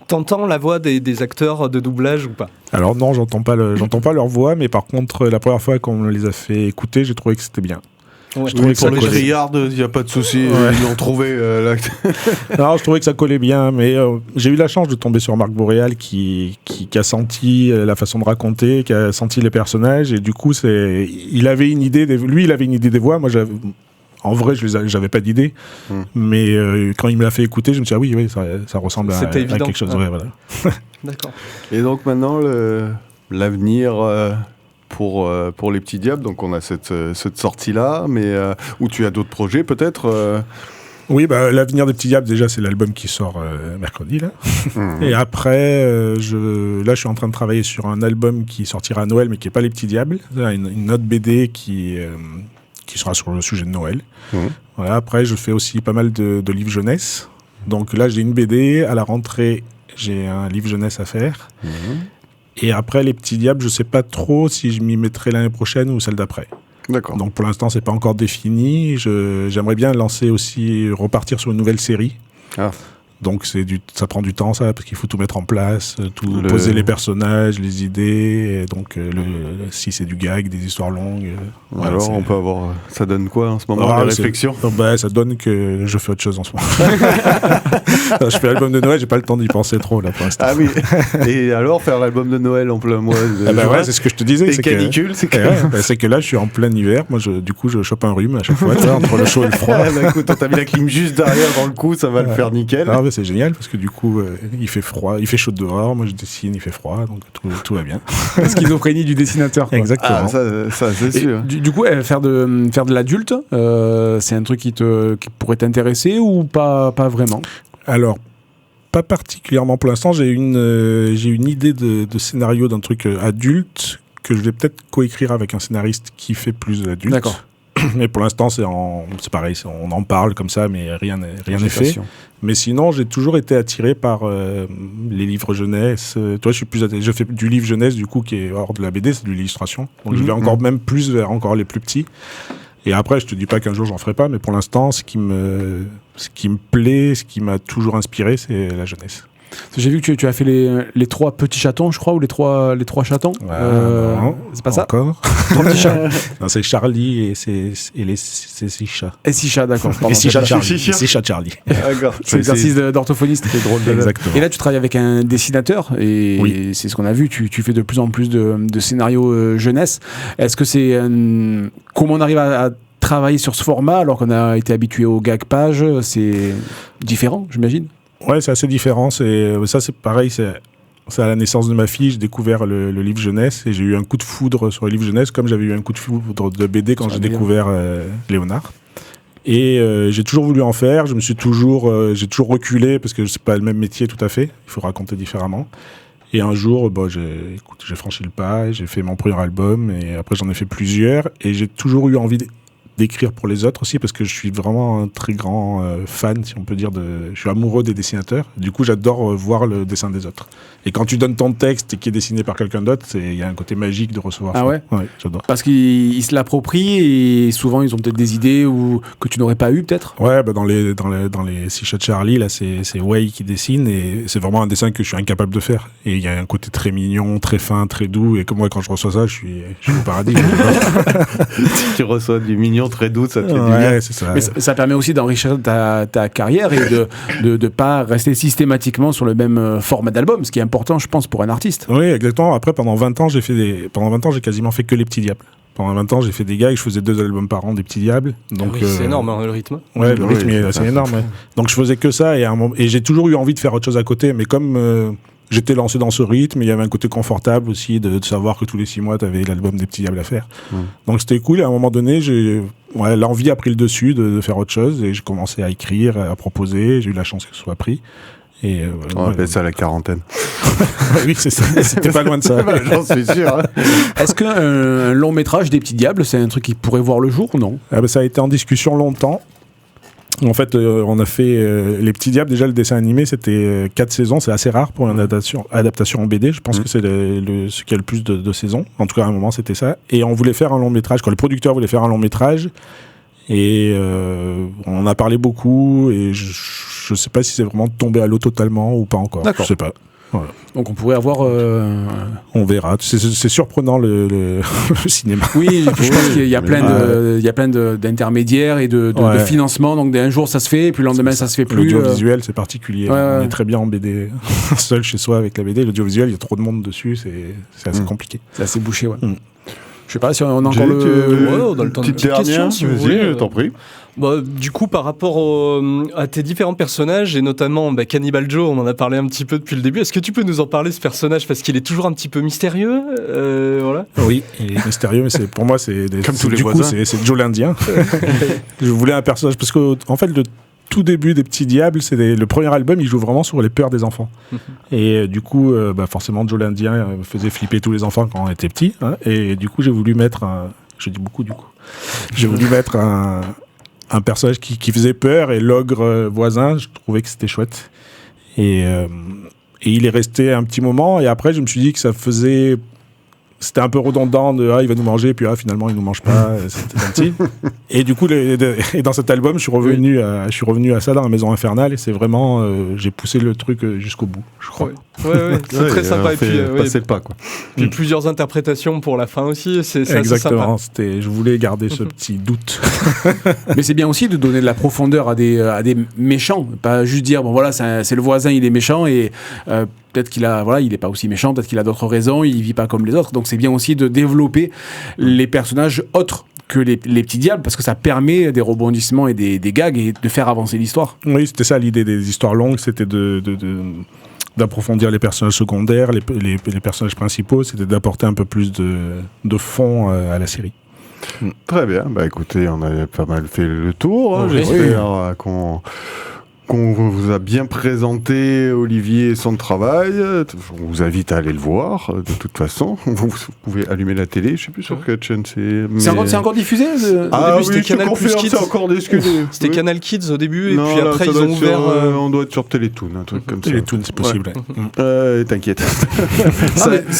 t'entends la voix des acteurs de doublage ou pas? Alors non, j'entends pas leur voix, mais par contre, la première fois qu'on me les a fait écouter, j'ai trouvé que c'était bien. Ouais, je trouvais que pour les criards, il n'y a pas de souci, ils l'ont trouvé. Non, je trouvais que ça collait bien, mais j'ai eu la chance de tomber sur Marc Boréal qui a senti la façon de raconter, qui a senti les personnages, et du coup, il avait une idée des voix. Moi, en vrai, j'avais pas d'idée, mais quand il me l'a fait écouter, je me suis dit, oui, ça ressemble à quelque chose. Ouais, voilà. D'accord. Et donc maintenant, l'avenir... Pour les petits diables, donc on a cette sortie-là, mais où tu as d'autres projets peut-être Oui, l'avenir des petits diables, déjà, c'est l'album qui sort mercredi, là. Et après, je suis en train de travailler sur un album qui sortira à Noël, mais qui n'est pas les petits diables. Une autre BD qui sera sur le sujet de Noël. Voilà, après, je fais aussi pas mal de livres jeunesse. Donc là, j'ai une BD. À la rentrée, j'ai un livre jeunesse à faire. Et après, les petits diables, je sais pas trop si je m'y mettrai l'année prochaine ou celle d'après. D'accord. Donc pour l'instant, c'est pas encore défini. J'aimerais bien repartir sur une nouvelle série. Ah. Donc ça prend du temps, ça, parce qu'il faut tout mettre en place, poser les personnages, les idées. Et donc si c'est du gag, des histoires longues. Alors on peut avoir. Ça donne quoi en ce moment, les réflexions? Ça donne que je fais autre chose en ce moment. Je fais l'album de Noël, j'ai pas le temps d'y penser trop là pour l'instant. Ah oui. Et alors faire l'album de Noël en plein mois ouais, c'est ce que je te disais. C'est canicule, c'est que là je suis en plein hiver. Moi du coup je chope un rhume à chaque fois, entre le chaud et le froid. Écoute, t'as mis la clim juste derrière dans le cou, ça va le faire nickel. C'est génial parce que du coup il fait froid, il fait chaud dehors, moi je dessine, il fait froid, donc tout va bien. Schizophrénie du dessinateur, quoi. Exactement. Ça c'est sûr. Du coup, faire de l'adulte, c'est un truc qui pourrait t'intéresser ou pas vraiment? Alors, pas particulièrement pour l'instant. J'ai une idée de scénario d'un truc adulte que je vais peut-être coécrire avec un scénariste qui fait plus d'adulte. D'accord. Mais pour l'instant, c'est pareil, on en parle comme ça, mais rien n'est fait. Mais sinon, j'ai toujours été attiré par les livres jeunesse. Toi, je fais du livre jeunesse, du coup, qui est hors de la BD, c'est de l'illustration. Donc, je vais encore même plus vers encore les plus petits. Et après, je te dis pas qu'un jour, j'en ferai pas, mais pour l'instant, ce qui me plaît, ce qui m'a toujours inspiré, c'est la jeunesse. J'ai vu que tu as fait les 3 petits chatons, je crois, ou les trois chatons. Non, c'est pas ça. Encore. 3 petits chats. Non, c'est Charlie et c'est 6 chats. Et 6 chats, d'accord. Et 6 chats Charlie. Six chats. 6 chats Charlie. D'accord. C'est l'exercice d'orthophoniste. C'est drôle. Exactement. Et là, tu travailles avec un dessinateur, et Oui. c'est ce qu'on a vu. Tu fais de plus en plus de scénarios jeunesse. Est-ce que c'est comment on arrive à travailler sur ce format alors qu'on a été habitué au gag page? C'est différent, j'imagine. Ouais, c'est assez différent. Ça, c'est pareil. C'est à la naissance de ma fille, j'ai découvert le livre jeunesse et j'ai eu un coup de foudre sur le livre jeunesse, comme j'avais eu un coup de foudre de BD quand j'ai découvert Léonard. Et j'ai toujours voulu en faire. J'ai toujours reculé parce que c'est pas le même métier tout à fait. Il faut raconter différemment. Et un jour, j'ai franchi le pas, et j'ai fait mon premier album et après j'en ai fait plusieurs. Et j'ai toujours eu envie d'écrire pour les autres aussi parce que je suis vraiment un très grand fan, si on peut dire, je suis amoureux des dessinateurs. Du coup, j'adore voir le dessin des autres. Et quand tu donnes ton texte et qui est dessiné par quelqu'un d'autre, il y a un côté magique de recevoir ça. Ouais, j'adore. Parce qu'ils se l'approprient et souvent ils ont peut-être des idées que tu n'aurais pas eu peut-être. Ouais, dans les 6 chats de Charlie, là, c'est Way qui dessine et c'est vraiment un dessin que je suis incapable de faire. Et il y a un côté très mignon, très fin, très doux. Et comme moi, quand je reçois ça, je suis au paradis. Tu reçois du mignon très doux, ça te fait du bien. Ouais, c'est ça. Mais ça permet aussi d'enrichir ta carrière et de pas rester systématiquement sur le même format d'album, ce qui est important, je pense, pour un artiste. Oui, exactement. Après, pendant 20 ans, j'ai quasiment fait que les Petits Diables. Pendant 20 ans, j'ai fait des gags, je faisais 2 albums par an des Petits Diables. Donc, c'est énorme, hein, le rythme. Ouais, le rythme est assez énorme. Ouais. Donc, je faisais que ça et j'ai toujours eu envie de faire autre chose à côté, mais comme j'étais lancé dans ce rythme, il y avait un côté confortable aussi de savoir que tous les 6 mois, tu avais l'album des Petits Diables à faire. Donc, c'était cool. Et à un moment donné, l'envie a pris le dessus de faire autre chose et j'ai commencé à écrire, à proposer. J'ai eu la chance que ce soit pris. Et on appelle ça la quarantaine. Oui, c'est ça. C'était pas loin de ça. J'en suis sûr. Hein. Est-ce qu'un long métrage des Petits Diables, c'est un truc qui pourrait voir le jour ou non? Ça a été en discussion longtemps. En fait, on a fait Les Petits Diables. Déjà, le dessin animé, c'était 4 saisons. C'est assez rare pour une adaptation en BD. Je pense que c'est ce qui a le plus de saisons. En tout cas, à un moment, c'était ça. Et on voulait faire un long métrage. Quand le producteur voulait faire un long métrage, et on en a parlé beaucoup. Et je sais pas si c'est vraiment tombé à l'eau totalement ou pas encore. D'accord. Je sais pas. Voilà. Donc on pourrait avoir... On verra. C'est surprenant le cinéma. Oui, je pense qu'il y a plein d'intermédiaires et de financement. Donc un jour ça se fait, et puis le lendemain ça se fait plus. L'audiovisuel, c'est particulier. On est très bien en BD, seul chez soi avec la BD. L'audiovisuel, il y a trop de monde dessus, c'est assez compliqué. C'est assez bouché, ouais. Je sais pas si on a encore on a le temps de petite questions, si vous voulez. Je t'en prie. Du coup, par rapport à tes différents personnages, et notamment Cannibal Joe, on en a parlé un petit peu depuis le début. Est-ce que tu peux nous en parler, ce personnage, parce qu'il est toujours un petit peu mystérieux, voilà. Oui, il est mystérieux, mais pour moi, comme tous les voisins. C'est Joe l'Indien. Je voulais un personnage, parce que en fait, le tout début des Petits Diables, le premier album, il joue vraiment sur les peurs des enfants. Et du coup, forcément, Joe l'Indien faisait flipper tous les enfants quand on était petits. Hein, et du coup, j'ai voulu mettre un personnage qui faisait peur, et l'ogre voisin, je trouvais que c'était chouette. Et il est resté un petit moment, et après, je me suis dit que c'était un peu redondant il va nous manger, puis finalement il nous mange pas, c'était gentil. Et du coup, et dans cet album, je suis revenu à ça dans la Maison Infernale, et c'est vraiment, j'ai poussé le truc jusqu'au bout, je crois. Ouais, c'est très sympa. Et puis, passer le pas, quoi. Puis plusieurs interprétations pour la fin aussi, c'est exactement. Assez sympa. Je voulais garder ce petit doute. Mais c'est bien aussi de donner de la profondeur à des méchants, pas juste dire bon voilà, c'est le voisin, il est méchant, et peut-être qu'il il est pas aussi méchant, peut-être qu'il a d'autres raisons, il vit pas comme les autres. Donc c'est bien aussi de développer les personnages autres que les Petits Diables, parce que ça permet des rebondissements et des gags, et de faire avancer l'histoire. Oui, c'était ça l'idée des histoires longues, c'était d'approfondir les personnages secondaires, les personnages principaux, c'était d'apporter un peu plus de fond à la série. Très bien, écoutez, on a pas mal fait le tour, hein, j'espère qu'on vous a bien présenté Olivier et son travail. On vous invite à aller le voir, de toute façon. Vous pouvez allumer la télé, je sais plus sur quelle chaîne c'est. C'est encore diffusé Au début, c'était Canal Plus Kids. Encore discuté. C'était Canal Kids au début, Non, et puis après ils ont ouvert... on doit être sur Télétoon, un truc comme ça. Télétoon, c'est possible. T'inquiète.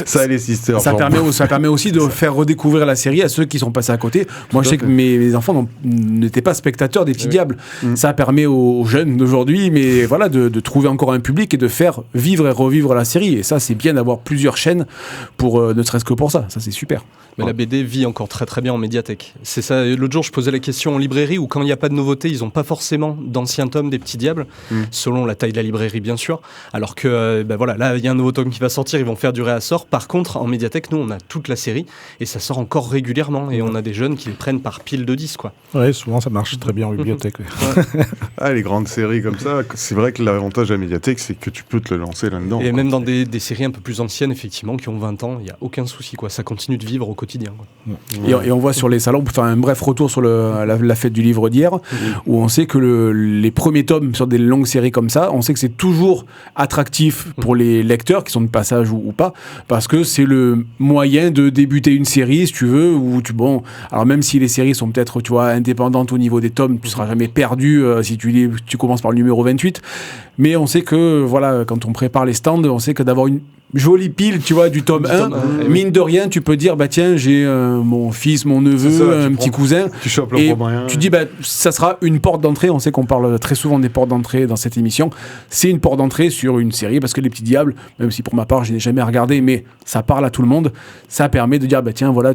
Ça les sisters. Ça permet aussi de faire redécouvrir la série à ceux qui sont passés à côté. Moi, je sais que mes enfants n'étaient pas spectateurs des Petits Diables. Ça permet aux jeunes d'aujourd'hui aujourd'hui, mais voilà, de trouver encore un public et de faire vivre et revivre la série. Et ça, c'est bien d'avoir plusieurs chaînes pour ne serait-ce que pour ça. Ça, c'est super. Mais la BD vit encore très très bien en médiathèque. C'est ça. L'autre jour, je posais la question en librairie où quand il n'y a pas de nouveauté, ils n'ont pas forcément d'anciens tomes des Petits Diables, selon la taille de la librairie bien sûr. Alors que voilà, là il y a un nouveau tome qui va sortir, ils vont faire du réassort. Par contre, en médiathèque, nous on a toute la série et ça sort encore régulièrement et on a des jeunes qui le prennent par pile de 10 quoi. Ouais, souvent ça marche très bien en bibliothèque. Les grandes séries comme ça, c'est vrai que l'avantage de la médiathèque, c'est que tu peux te le lancer là-dedans. Et même dans des séries un peu plus anciennes, effectivement, qui ont 20 ans, il n'y a aucun souci quoi. Ça continue de vivre au quotidien. Quoi. Et on voit sur les salons, pour faire un bref retour sur la fête du livre d'hier, où on sait que les premiers tomes sur des longues séries comme ça, on sait que c'est toujours attractif pour les lecteurs qui sont de passage ou pas, parce que c'est le moyen de débuter une série, si tu veux, alors même si les séries sont peut-être, tu vois, indépendantes au niveau des tomes, tu seras jamais perdu si tu commences par le numéro 28, mais on sait que, voilà, quand on prépare les stands, on sait que d'avoir une jolie pile, tu vois, du tome 1, mine de rien, tu peux dire, tiens, j'ai mon fils, mon neveu, un petit cousin, tu chopes le et moyen, tu dis, ça sera une porte d'entrée. On sait qu'on parle très souvent des portes d'entrée dans cette émission. C'est une porte d'entrée sur une série, parce que Les Petits Diables, même si pour ma part, je n'ai jamais regardé, mais ça parle à tout le monde, ça permet de dire, tiens, voilà,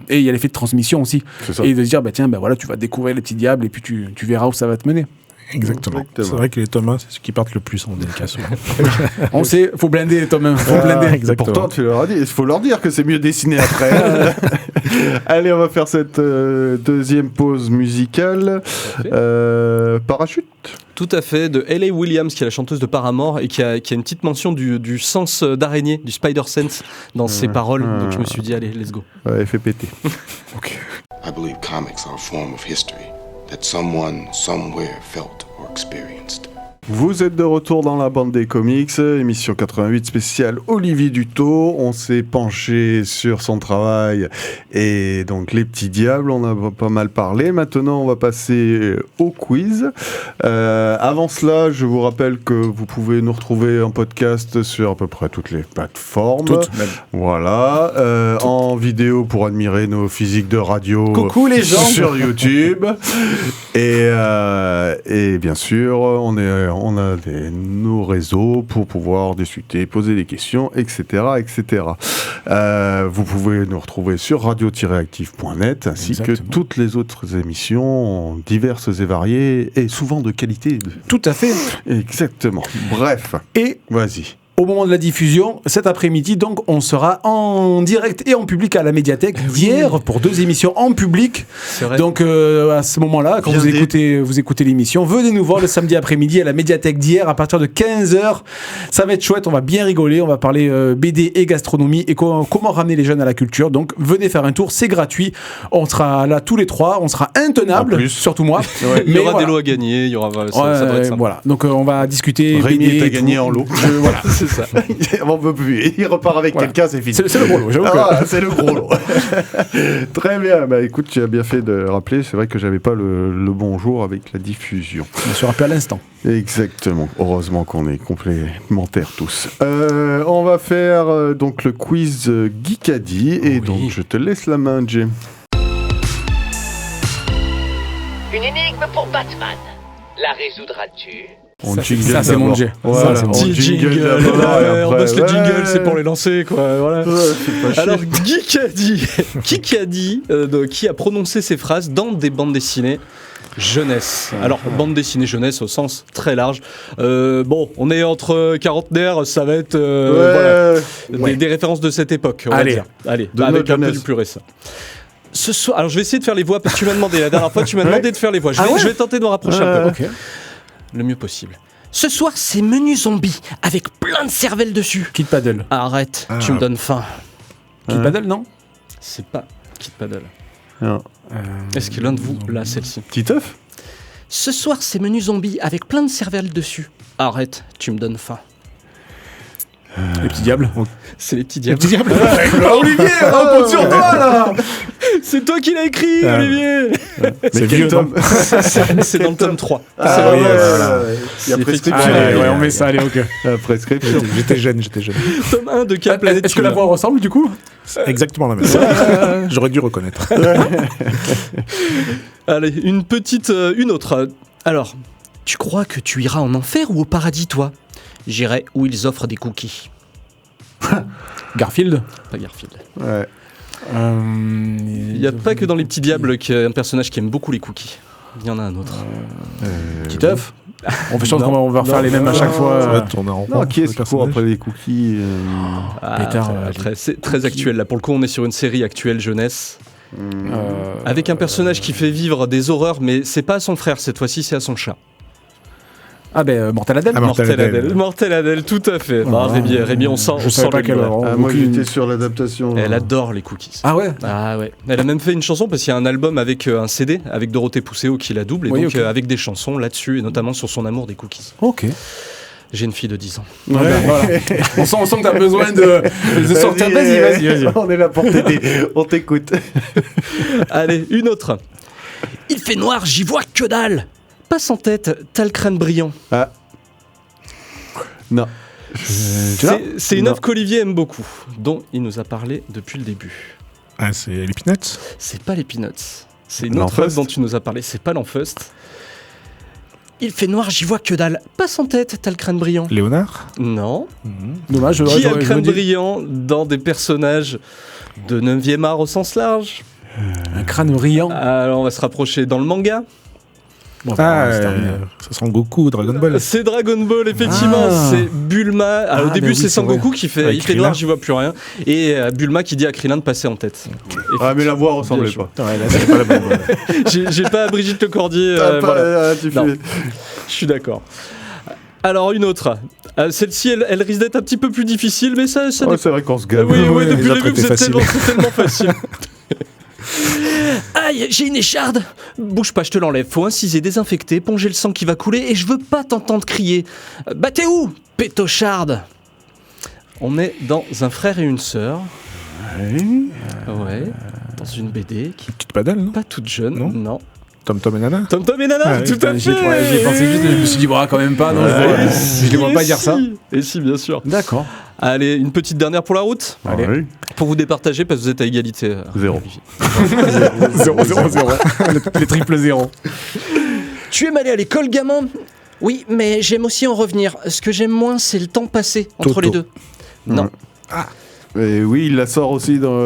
et il y a l'effet de transmission aussi, et de se dire, tiens, voilà, tu vas découvrir Les Petits Diables, et puis tu verras où ça va te mener. Exactement. C'est vrai que les tomes 1, c'est ceux qui partent le plus en dédication. On sait, faut blinder les tomes 1. Faut blinder. Exactement. Pourtant, tu leur as dit, il faut leur dire que c'est mieux dessiné après. Allez, on va faire cette deuxième pause musicale. Parachute. Tout à fait, de Hayley Williams, qui est la chanteuse de Paramore et qui a une petite mention du sens d'araignée, du spider sense dans ses paroles. Donc je me suis dit, allez, let's go. Ouais, fait péter. Okay. I believe comics are a form of history that someone, somewhere felt or experienced. Vous êtes de retour dans la bande des comics, émission 88 spéciale Olivier Dutot. On s'est penché sur son travail et donc Les Petits Diables, on a pas mal parlé. Maintenant, on va passer au quiz. Avant cela, je vous rappelle que vous pouvez nous retrouver en podcast sur à peu près toutes les plateformes. Toutes, même. Voilà. En vidéo pour admirer nos physiques de radio. Coucou les gens. Sur YouTube. Et bien sûr, on a nos réseaux pour pouvoir discuter, poser des questions, etc. etc. Vous pouvez nous retrouver sur radio-active.net ainsi Exactement. que toutes les autres émissions diverses et variées et souvent de qualité. Tout à fait. Exactement. Bref. Et vas-y. Au moment de la diffusion, cet après-midi, donc, on sera en direct et en public à la médiathèque d'hier pour 2 émissions en public. C'est vrai. Donc, à ce moment-là, quand vous écoutez l'émission, venez nous voir le samedi après-midi à la médiathèque d'hier à partir de 15h. Ça va être chouette, on va bien rigoler, on va parler BD et gastronomie et comment ramener les jeunes à la culture. Donc, venez faire un tour, c'est gratuit. On sera là tous les 3, on sera intenable, surtout moi. Ouais, il y aura des lots à gagner, il y aura ça doit être sympa. Voilà. Donc, on va discuter. Rémi est gagné en lot. Voilà. Ça. On peut plus. Il repart avec quelqu'un, c'est fini. C'est le gros lot, j'avoue c'est le gros lot. Très bien. Écoute, tu as bien fait de rappeler. C'est vrai que j'avais pas le bonjour avec la diffusion. On se rappelle à l'instant. Exactement. Heureusement qu'on est complémentaires tous. On va faire donc le quiz Geekadi. Et donc, je te laisse la main, Jay. Une énigme pour Batman. La résoudras-tu ? Ça c'est mon J. Voilà, on bosse le jingle, c'est pour les lancer, quoi. Voilà. Alors, qui a prononcé ces phrases dans des bandes dessinées jeunesse. Alors, bande dessinée jeunesse au sens très large. On est entre quarantenaires, ça va être des références de cette époque, on va dire. Allez, avec un peu du plus récent. Ce soir, alors je vais essayer de faire les voix parce que tu m'as demandé la dernière fois, tu m'as demandé de faire les voix. Je vais tenter de me rapprocher un peu. Okay. Le mieux possible. Ce soir, c'est menu zombie avec plein de cervelle dessus. Kid Paddle. Arrête, tu me donnes faim. Kid Paddle, non ? C'est pas Kid Paddle. Non. Est-ce que l'un de vous l'a celle-ci ? Titeuf ? Ce soir, c'est menu zombie avec plein de cervelle dessus. Arrête, tu me donnes faim. Les Petits Diables. C'est Les Petits Diables. Olivier, on compte sur toi là. C'est toi qui l'as écrit, Olivier. C'est vieux tome. C'est dans le tome 3. Il y a prescription. On met ça, allez, ok. Prescription. J'étais jeune. Tome 1 de quelle planète? Est-ce que la voix ressemble du coup? Exactement la même. J'aurais dû reconnaître. Allez, une autre. Alors, Tu crois que tu iras en enfer ou au paradis, toi ? J'irai où ils offrent des cookies. Garfield ? Pas Garfield. Ouais. Il n'y a pas que dans Les Petits Diables qu'il y a un personnage qui aime beaucoup les cookies. Il y en a un autre. Titeuf ? On fait chance qu'on va refaire les mêmes à chaque fois. Ça va tourner en rond. Non, qui est-ce qui court personnage. après les cookies Pétard, C'est très actuel. Là, pour le coup, on est sur une série actuelle jeunesse. Avec un personnage qui fait vivre des horreurs, mais c'est pas à son frère, cette fois-ci, c'est à son chat. Ah ben Mortel Adèle. Mortel Adèle, tout à fait. Bah, Rémi, on sent pas quelle heure. moi j'étais sur l'adaptation. Elle adore les cookies. Ah ouais. Ah ouais. Elle a même fait une chanson parce qu'il y a un album avec un CD avec Dorothée Pousseau qui la double et Oui, donc ok. avec des chansons là-dessus et notamment sur son amour des cookies. Ok. J'ai une fille de 10 ans. Ouais, voilà. on sent que t'as besoin de sortir. Vas-y. On est là pour t'aider. On t'écoute. Allez, une autre. Il fait noir, j'y vois que dalle. Passe en tête, t'as le crâne brillant. Ah. Non. C'est une Non. œuvre qu'Olivier aime beaucoup, dont il nous a parlé depuis le début. Ah, c'est les Peanuts. C'est pas les Peanuts. C'est une autre L'Enfust. œuvre dont tu nous as parlé. C'est pas l'Enfust. Il fait noir, j'y vois que dalle. Passe en tête, t'as le crâne brillant. Léonard. Non. Dommage. Qui a le crâne dit brillant dans des personnages de 9e art au sens large? un crâne brillant. Alors on va se rapprocher dans le manga. Bon, Ça sent Goku, Dragon Ball. C'est Dragon Ball, effectivement. Ah. C'est Bulma. Alors, au Ah, début, bah oui, c'est c'est Sangoku qui fait Avec il fait Krillin. noir, j'y vois plus rien. Et Bulma qui dit à Krillin de passer en tête. Ah, mais la voix ressemblait Bien sûr. pas. Ouais, là, c'est pas la bonne. J'ai pas Brigitte Lecordier. Ah, Voilà. tu Non. fais. Je suis d'accord. Alors, une autre. Celle-ci, elle risque d'être un petit peu plus difficile, mais ça Ouais, dépend. c'est vrai qu'on se Oui, gave. oui, depuis les le autres début, étaient c'est tellement facile. Aïe, j'ai une écharde. Bouge pas, je te l'enlève. Faut inciser, désinfecter, ponger le sang qui va couler et je veux pas t'entendre crier. Bah t'es où, pétocharde? On est dans un frère et une sœur. Ouais. Dans une BD qui Petite padelle, non? est pas toute jeune. Non. Non. Tom Tom et Nana. Tom Tom et Nana, Ah, tout à fait. J'y ai pensé juste, je me suis dit, quand même pas. Non, je les vois pas dire ça. Et si, bien sûr. D'accord. Allez, une petite dernière pour la route. Allez. Pour vous départager parce que vous êtes à égalité. 0. Olivier. 0. Les triple 0. Tu aimes aller à l'école, gamin ? Oui, mais j'aime aussi en revenir. Ce que j'aime moins, c'est le temps passé entre Toto. les deux. Non. Et oui, il la sort aussi dans,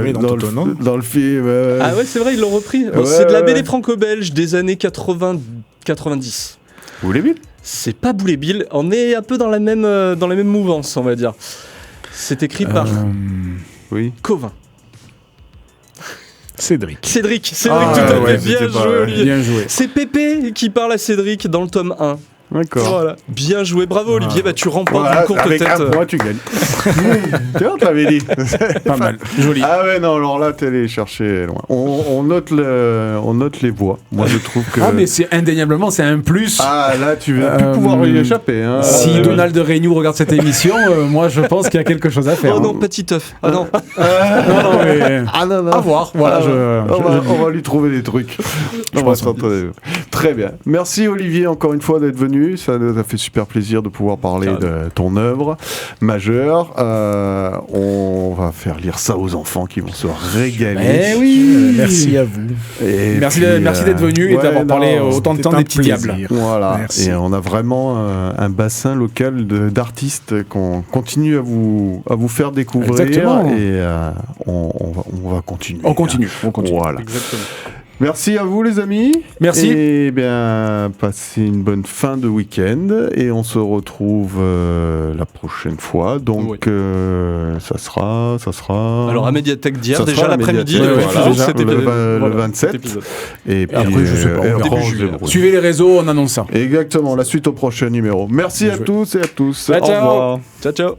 oui, dans Toto, non dans le film. Ah ouais, c'est vrai, ils l'ont repris. Ouais, C'est de la BD ouais. franco-belge des années 80-90. Vous voulez bien? C'est pas Boulet Bill, on est un peu dans la même mouvance, on va dire. C'est écrit par Oui. Covin. Cédric. Cédric, Ah, tout à ouais, fait, bien c'était pas- joué Olivier. Bien joué. C'est Pépé qui parle à Cédric dans le tome 1. D'accord. Voilà. Bien joué, bravo Olivier, bah, tu remportes Voilà, une courte avec tête. un point, tu gagnes. Tu vois, on te l'avait dit. Pas mal. Joli. Ah ouais, non, alors là, t'es allé chercher loin. On note les voix. Moi, je trouve que... Ah, mais c'est indéniablement, c'est un plus. Ah, là, tu vas plus pouvoir y échapper. Hein. Si Donald Reignoux regarde cette émission, moi je pense qu'il y a quelque chose à faire. Oh non, petit œuf. Ah non. Non, mais Ah non, non. à voir. Voilà, on va lui trouver des trucs. On va s'entraîner. Très bien. Merci Olivier encore une fois d'être venu. Ça nous a fait super plaisir de pouvoir parler de ton œuvre majeure. On va faire lire ça aux enfants qui vont se régaler. Eh oui. Merci à vous. Et Merci puis, merci d'être venu et ouais, d'avoir parlé non, autant de c'était temps un des petits plaisir. diables. Voilà, Merci. et on a vraiment un bassin local d'artistes qu'on continue à vous faire découvrir. Exactement. Et on va continuer. On continue. Voilà. Exactement. Merci à vous les amis. Merci. Et bien, passez une bonne fin de week-end et on se retrouve la prochaine fois. Donc Oui. ça sera. Alors à Médiathèque d'hier, Ça déjà sera à l'après-midi, Médiathèque, le voilà, diffusion, c'était le 27. cet épisode. Et puis après, je sais pas, on verra. Orange Début de juillet. Bruges. Suivez les réseaux, on annonce ça. Exactement, la suite au prochain numéro. Merci à tous et à tous. Ciao, Au ciao. revoir. Ciao, ciao.